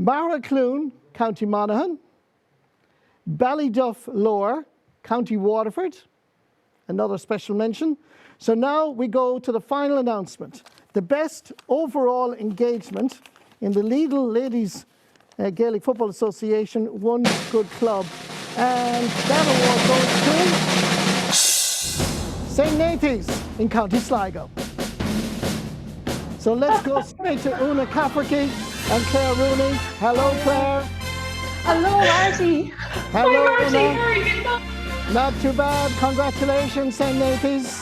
Mahara Clune, County Monaghan; Ballyduff Lower, County Waterford, another special mention. So now we go to the final announcement. The Best Overall Engagement in the Lidl Ladies Gaelic Football Association One Good Club. And that award goes to St. Nathan's in County Sligo. So let's go straight to Una Cafferty and Claire Rooney. Hello, Claire. Hello, Marty. Hello, Hi, Marty. Una. How are you? Not too bad. Congratulations, St. Nathan's.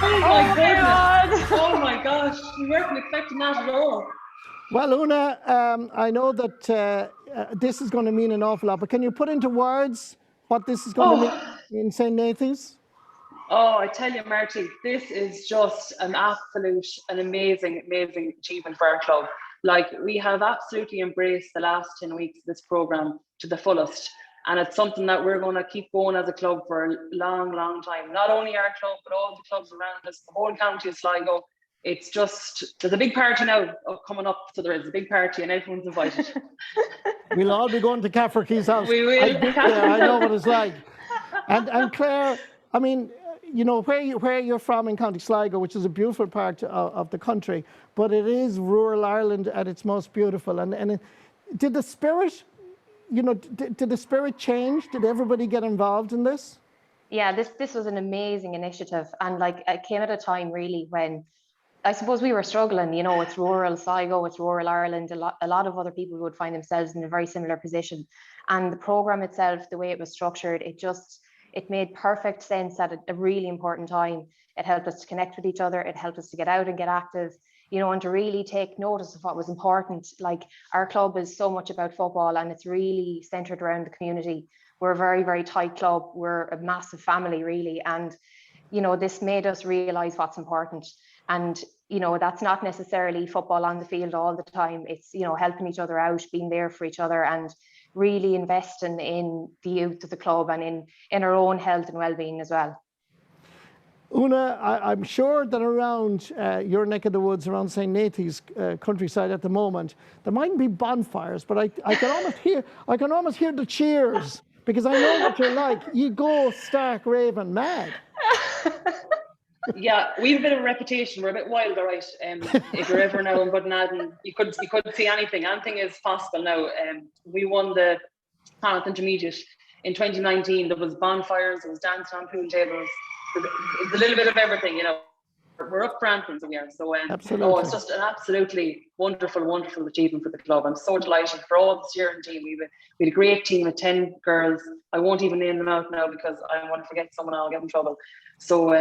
Oh my goodness. Oh my gosh. We weren't expecting that at all. Well, Una, I know that this is going to mean an awful lot, but can you put into words what this is going to mean in St. Nathan's? Oh, I tell you, Marty, this is just an amazing, amazing achievement for our club. Like, we have absolutely embraced the last 10 weeks of this programme to the fullest. And it's something that we're going to keep going as a club for a long, long time. Not only our club, but all the clubs around us, the whole county of Sligo. It's just, there's a big party now coming up. So there is a big party and everyone's invited. We'll all be going to Cafferty's house. We will. I've been there. I know what it's like. And Claire, I mean, you know, where you're from in County Sligo, which is a beautiful part of the country, but it is rural Ireland at its most beautiful. And did the spirit, you know, did the spirit change? Did everybody get involved in this? Yeah, this was an amazing initiative, and like it came at a time really when I suppose we were struggling. You know, it's rural Sligo, it's rural Ireland. A lot of other people would find themselves in a very similar position, and the program itself, the way it was structured, it made perfect sense at a really important time. It helped us to connect with each other. It helped us to get out and get active, you know, and to really take notice of what was important. Like our club is so much about football, and it's really centered around the community. We're a very, very tight club. We're a massive family, really. And, you know, this made us realize what's important. And, you know, that's not necessarily football on the field all the time. It's, you know, helping each other out, being there for each other, and really investing in the youth of the club and in our own health and well-being as well. Una, I'm sure that around your neck of the woods, around St. Nathan's countryside at the moment, there mightn't be bonfires, but I can almost hear the cheers, because I know what you're like. You go stark raving mad. Yeah, we have a bit of a reputation. We're a bit wild, all right. If you're ever now in Budnaden, you couldn't see anything. Anything is possible now. We won the Connacht Intermediate in 2019. There was bonfires, there was dancing on pool tables. It's a little bit of everything, you know. We're up for anything, so we are. So, absolutely. It's just an absolutely wonderful, wonderful achievement for the club. I'm so delighted for all the steering team. We had a great team of 10 girls. I won't even name them out now because I don't want to forget someone, I'll get in trouble. So,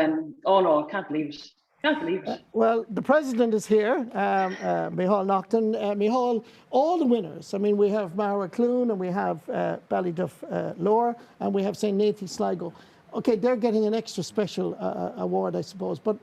oh no, I can't believe it. Can't believe it. Well, the president is here, Micheál Naughton. Micheál, all the winners. I mean, we have Mara Clune, and we have Ballyduff Lower, and we have St. Nathan's Sligo. Okay, they're getting an extra special award, I suppose. But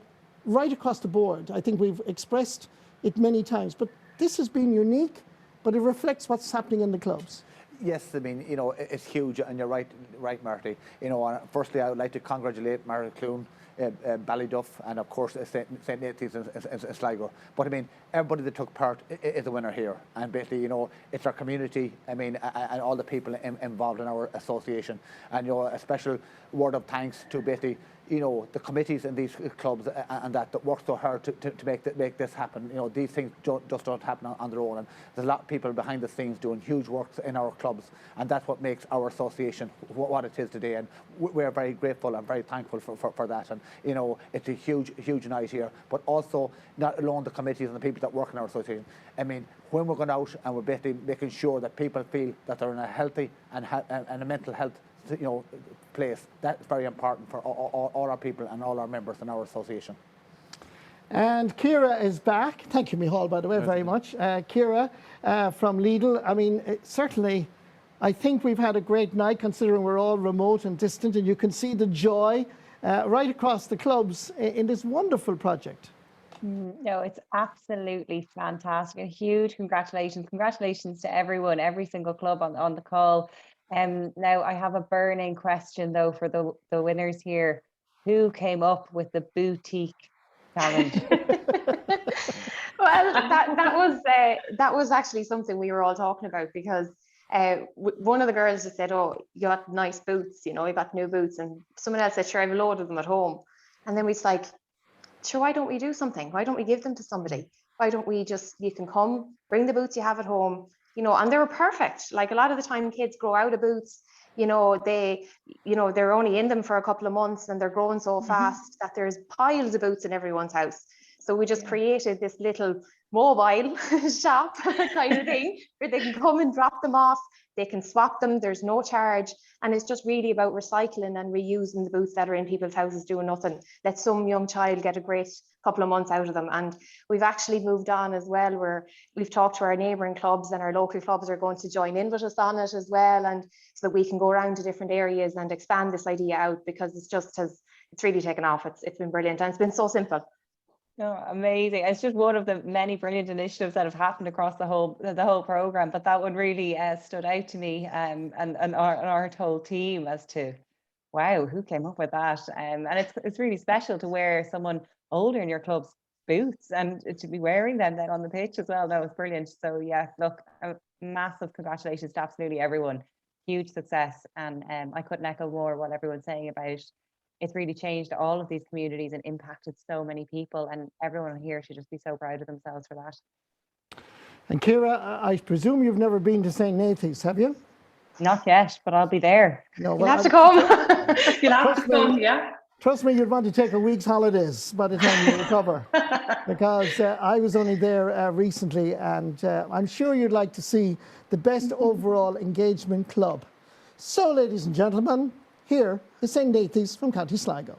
right across the board, I think we've expressed it many times. But this has been unique, but it reflects what's happening in the clubs. Yes, I mean, you know, it's huge, and you're right, Marty. You know, firstly, I would like to congratulate Mara Clune, Ballyduff, and of course St. Nathan's and Sligo. But I mean, everybody that took part is a winner here, and basically, you know, it's our community. I mean, and all the people involved in our association, and you know, a special word of thanks to basically, you know, the committees in these clubs and that work so hard to make this happen. You know, these things just don't happen on their own, and there's a lot of people behind the scenes doing huge work in our clubs, and that's what makes our association what it is today. And we're very grateful and very thankful for that. And you know, it's a huge night here, but also not alone the committees and the people that work in our association. I mean, when we're going out and we're basically making sure that people feel that they're in a healthy and a mental health, you know, place, that's very important for all our people and all our members in our association. And Ciara is back. Thank you, Micheál, by the way, very much. Ciara from Lidl. I mean, certainly, I think we've had a great night, considering we're all remote and distant, and you can see the joy right across the clubs in this wonderful project. No, it's absolutely fantastic. And huge congratulations. Congratulations to everyone, every single club on the call. Now, I have a burning question, though, for the winners here. Who came up with the boutique challenge? Well, that was actually something we were all talking about, because one of the girls just said, "Oh, you got nice boots, you know, you got new boots," and someone else said, "Sure, I have a load of them at home." And then we was like, "Sure, why don't we do something? Why don't we give them to somebody? Why don't we you can come, bring the boots you have at home." You know, and they were perfect. Like, a lot of the time kids grow out of boots, you know, they're only in them for a couple of months, and they're growing so fast that there's piles of boots in everyone's house. So we just created this little mobile shop kind of thing where they can come and drop them off. They can swap them. There's no charge. And it's just really about recycling and reusing the boots that are in people's houses doing nothing. Let some young child get a great couple of months out of them. And we've actually moved on as well, where we've talked to our neighbouring clubs, and our local clubs are going to join in with us on it as well, and so that we can go around to different areas and expand this idea out, because it's really taken off. It's been brilliant, and it's been so simple. Oh, amazing. It's just one of the many brilliant initiatives that have happened across the whole program, but that one really stood out to me, and our whole team, as to, wow, who came up with that? And it's really special to wear someone older in your club's boots, and to be wearing them then on the pitch as well. That was brilliant. So yeah, look, massive congratulations to absolutely everyone. Huge success, and I couldn't echo more what everyone's saying about. It's really changed all of these communities and impacted so many people, and everyone here should just be so proud of themselves for that. And Ciara, I presume you've never been to St. Nathan's, have you? Not yet, but I'll be there. No, You'll have to come. You'll have to come, yeah. Trust me, you'd want to take a week's holidays by the time you recover. Because I was only there recently, and I'm sure you'd like to see the best overall engagement club. So, ladies and gentlemen, here is St. Nathan's from County Sligo.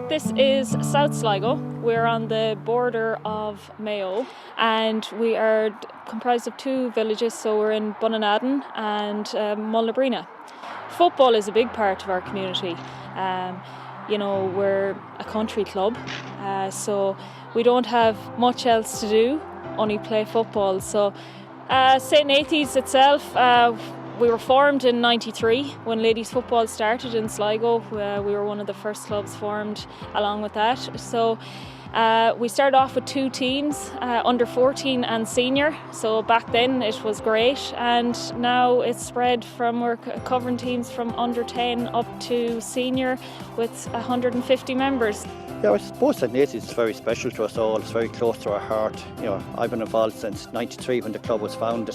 This is South Sligo. We're on the border of Mayo, and we are comprised of 2 villages, so we're in Bunanadden and Mullabrina. Football is a big part of our community. You know, we're a country club, so we don't have much else to do, only play football. So St. Nathan's itself, we were formed in '93 when ladies football started in Sligo. We were one of the first clubs formed along with that. So we started off with 2 teams, under 14 and senior. So back then it was great, and now it's spread from, we're covering teams from under 10 up to senior with 150 members. Yeah, I suppose St. Nathan's is very special to us all. It's very close to our heart. You know, I've been involved since '93 when the club was founded.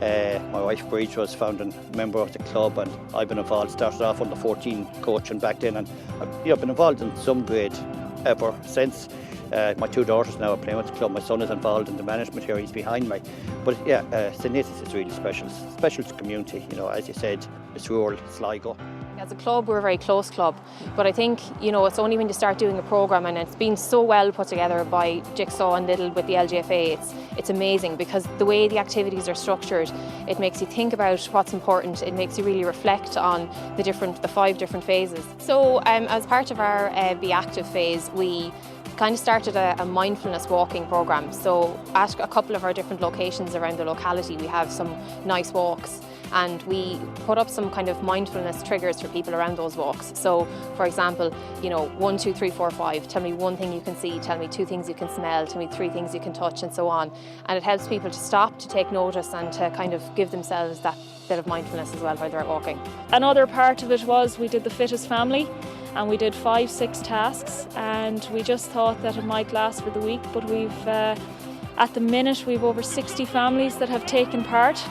My wife Bridge was founding member of the club, and I've been involved, started off under 14 coaching back then, and I've been involved in some grade ever since. My 2 daughters now are playing with the club. My son is involved in the management here, he's behind me. But yeah, St. Nathan's is really special. It's special to the community, you know, as you said, it's rural Sligo. As a club, we're a very close club, but I think, you know, it's only when you start doing a programme, and it's been so well put together by Jigsaw and Lidl with the LGFA, it's amazing, because the way the activities are structured, it makes you think about what's important, it makes you really reflect on the 5 different phases. So as part of our Be Active phase, we kind of started a mindfulness walking programme. So at a couple of our different locations around the locality, we have some nice walks, and we put up some kind of mindfulness triggers for people around those walks. So for example, you know, 1, 2, 3, 4, 5, tell me 1 thing you can see, tell me 2 things you can smell, tell me 3 things you can touch, and so on. And it helps people to stop, to take notice, and to kind of give themselves that bit of mindfulness as well while they're out walking. Another part of it was we did the fittest family, and we did 5-6 tasks, and we just thought that it might last for the week, but we've at the minute we've over 60 families that have taken part,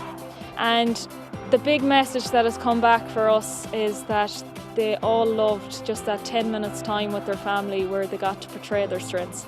and the big message that has come back for us is that they all loved just that 10 minutes time with their family where they got to portray their strengths.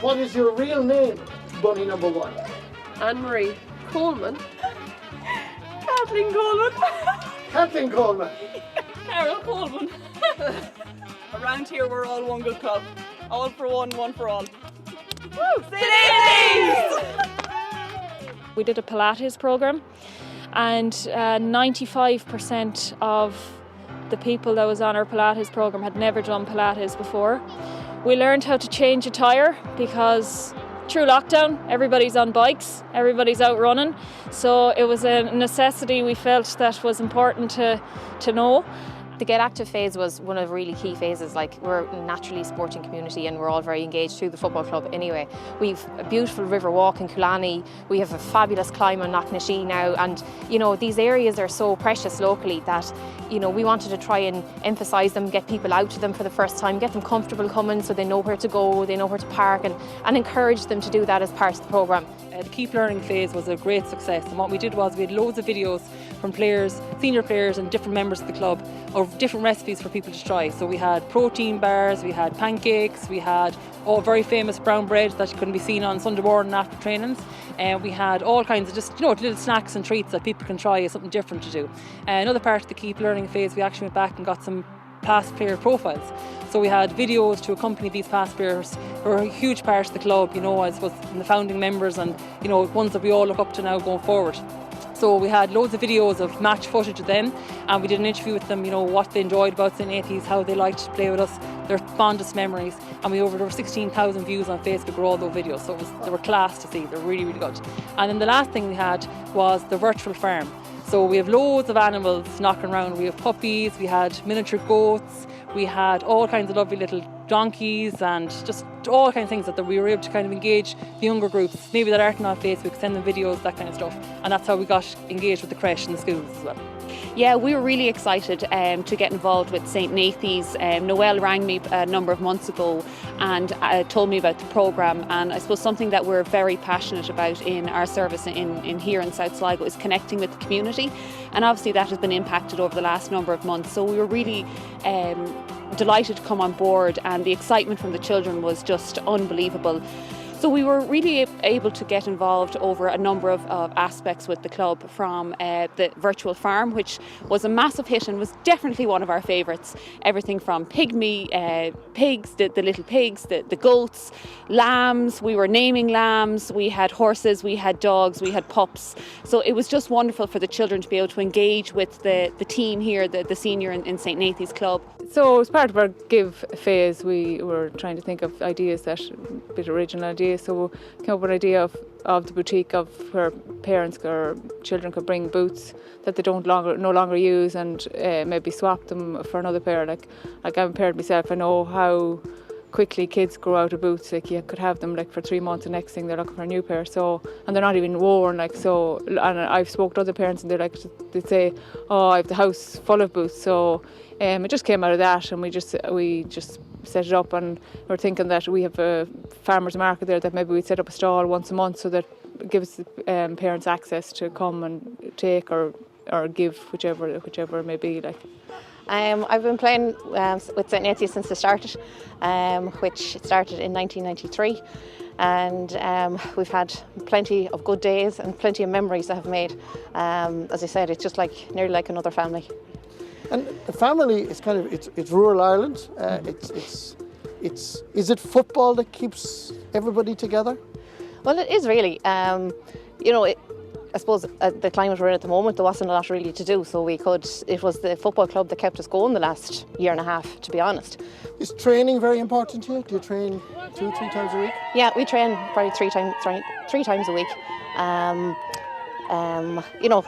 What is your real name, bunny number 1? Anne-Marie Coleman. Kathleen Coleman. Kathleen Coleman. Carol Coleman. Around here we're all one good club. All for one, one for all. Woo! Ladies! We did a Pilates programme, and 95% of the people that was on our Pilates programme had never done Pilates before. We learned how to change a tyre because through lockdown everybody's on bikes, everybody's out running, so it was a necessity we felt that was important to know. The Get Active phase was one of the really key phases. Like, we're a naturally sporting community and we're all very engaged through the football club anyway. We've a beautiful river walk in Killarney, we have a fabulous climb on Knocknashee now, and you know, these areas are so precious locally that, you know, we wanted to try and emphasise them, get people out to them for the first time, get them comfortable coming so they know where to go, they know where to park, and encourage them to do that as part of the programme. The Keep Learning phase was a great success, and what we did was we had loads of videos from players, senior players and different members of the club of different recipes for people to try. So we had protein bars, we had pancakes, we had all very famous brown bread that couldn't be seen on Sunday morning after trainings, and we had all kinds of just, you know, little snacks and treats that people can try as something different to do. Another part of the Keep Learning phase, we actually went back and got some past player profiles. So we had videos to accompany these past players who are a huge part of the club, you know, I suppose, the founding members and, you know, ones that we all look up to now going forward. So we had loads of videos of match footage of them, and we did an interview with them, you know, what they enjoyed about St. Nathan's, how they liked to play with us, their fondest memories. And we over 16,000 views on Facebook for all those videos. So they were class to see. They're really, really good. And then the last thing we had was the virtual farm. So we have loads of animals knocking around. We have puppies, we had miniature goats, we had all kinds of lovely little donkeys and just all kinds of things that we were able to kind of engage the younger groups, maybe that aren't on Facebook, send them videos, that kind of stuff. And that's how we got engaged with the creche and the schools as well. Yeah, we were really excited to get involved with St. Nathan's. Noelle rang me a number of months ago and told me about the programme, and I suppose something that we're very passionate about in our service in here in South Sligo is connecting with the community, and obviously that has been impacted over the last number of months. So we were really delighted to come on board, and the excitement from the children was just unbelievable. So we were really able to get involved over a number of aspects with the club, from the virtual farm, which was a massive hit and was definitely one of our favourites. Everything from pygmy pigs, the little pigs, the goats, lambs, we were naming lambs, we had horses, we had dogs, we had pups. So it was just wonderful for the children to be able to engage with the team here, the senior in St. Nathan's Club. So as part of our give phase, we were trying to think of ideas, a bit original ideas. So we came up with an idea of the boutique of where parents or children could bring boots that they no longer use, and maybe swap them for another pair. Like I'm a parent myself, I know how quickly kids grow out of boots. Like you could have them like for 3 months, the next thing they're looking for a new pair. So, and they're not even worn. Like so, and I've spoken to other parents and they'd say, "Oh, I have the house full of boots." So it just came out of that, and we just set it up, and we're thinking that we have a farmers market there, that maybe we'd set up a stall once a month so that it gives parents access to come and take or give, whichever it may be. Like. I've been playing with St. Nathan's since it started, which started in 1993, and we've had plenty of good days and plenty of memories I have made. As I said, it's just nearly like another family. And the family is it's rural Ireland. Is it football that keeps everybody together? Well, it is really. I suppose the climate we're in at the moment, there wasn't a lot really to do, so it was the football club that kept us going the last year and a half, to be honest. Is training very important to you? Do you train 2-3 times a week? Yeah, we train probably three times a week.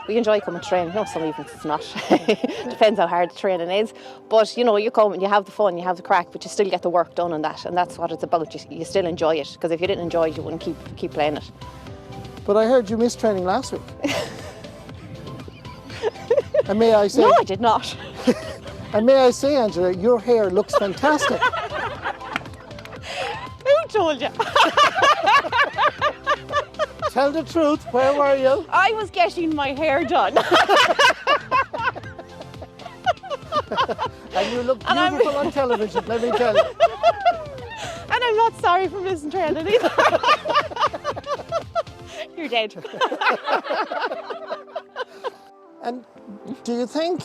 We enjoy coming to train. Some evenings it's not. Depends how hard the training is. But you come and you have the fun, you have the crack, but you still get the work done on that, and that's what it's about. You still enjoy it, because if you didn't enjoy it, you wouldn't keep playing it. But I heard you missed training last week. And may I say... No, I did not. And may I say, Angela, your hair looks fantastic. Who told you? Tell the truth, where were you? I was getting my hair done. And you look beautiful on television, let me tell you. And I'm not sorry for missing training either. You're dead. And do you think,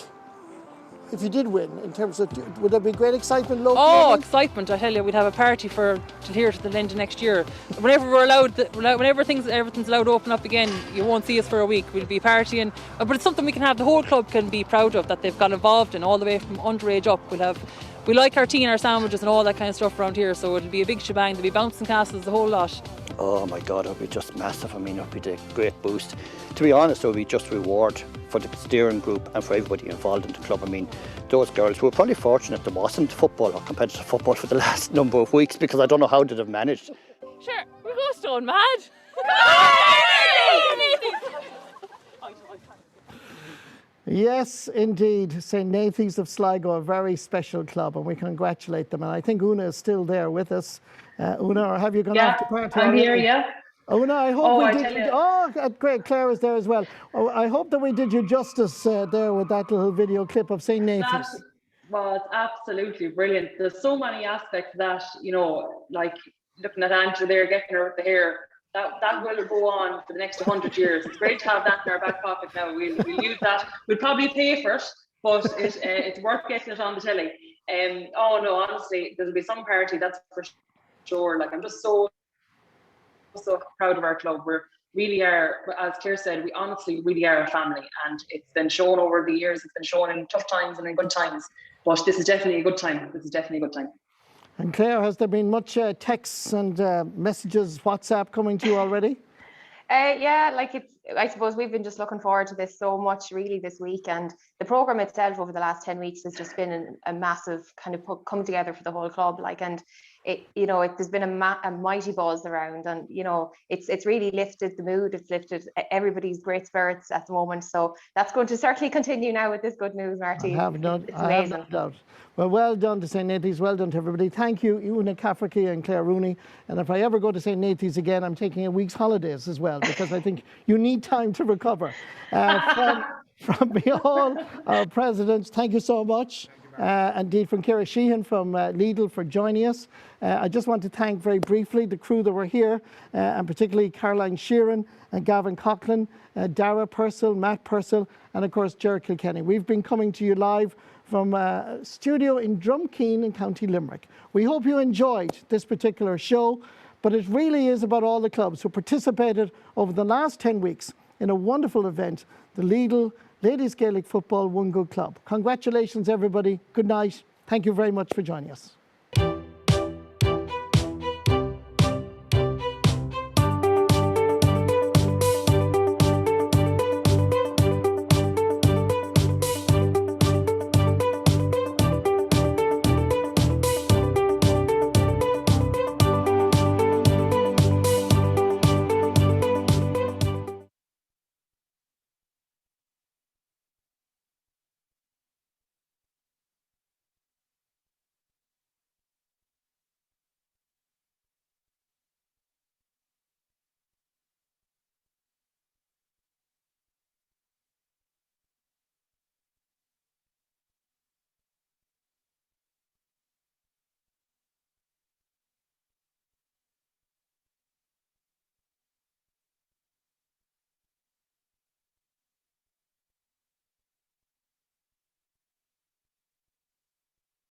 if you did win, in terms of, would there be great excitement locally? Oh, excitement! I tell you, we'd have a party to the end of next year. Whenever we're allowed, whenever everything's allowed to open up again, you won't see us for a week. We'll be partying, but it's something we can have. The whole club can be proud of, that they've got involved in, all the way from underage up. We like our tea and our sandwiches and all that kind of stuff around here, so it'll be a big shebang. There'll be bouncing castles, the whole lot. Oh my God, it would be just massive. I mean, it would be a great boost. To be honest, it would be just reward for the steering group and for everybody involved in the club. I mean, those girls were probably fortunate there wasn't football or competitive football for the last number of weeks, because I don't know how they'd have managed. Sure, we'll go stone mad. Yes, indeed. St. Nathan's of Sligo, a very special club, and we congratulate them. And I think Una is still there with us. Una, or have you gone off to party? I'm here, yeah. Una, I hope we did you. Oh, great. Claire is there as well. Oh, I hope that we did you justice there with that little video clip of St. Nathan's. That was absolutely brilliant. There's so many aspects that, like looking at Angela there, getting her with the hair. That will go on for the next 100 years. It's great to have that in our back pocket now. We'll use that. We'll probably pay for it, but it's worth getting it on the telly. Oh no, honestly, there'll be some party, that's for sure. Like, I'm just so proud of our club. We're really are, as Claire said, we honestly really are a family, and it's been shown over the years. It's been shown in tough times and in good times. But this is definitely a good time. This is definitely a good time. And Claire, has there been much texts and messages, WhatsApp coming to you already? Yeah, like I suppose we've been just looking forward to this so much really this week, and the programme itself over the last 10 weeks has just been a massive kind of come together for the whole club, like, and there's been a mighty buzz around, and it's really lifted the mood, it's lifted everybody's great spirits at the moment, so that's going to certainly continue now with this good news, Marty. I have no doubt. Well done to St. Nathan's, well done to everybody. Thank you, Una Cafferty and Claire Rooney. And if I ever go to St. Nathan's again, I'm taking a week's holidays as well, because I think you need time to recover. From me all, our presidents, thank you so much. Indeed, from Ciara Sheehan from Lidl for joining us. I just want to thank very briefly the crew that were here, and particularly Caroline Sheeran and Gavin Coughlin, Dara Purcell, Matt Purcell, and of course, Ger Kilkenny. We've been coming to you live from a studio in Drumkeen in County Limerick. We hope you enjoyed this particular show, but it really is about all the clubs who participated over the last 10 weeks in a wonderful event, the Lidl Ladies Gaelic Football One Good Club. Congratulations, everybody. Good night. Thank you very much for joining us.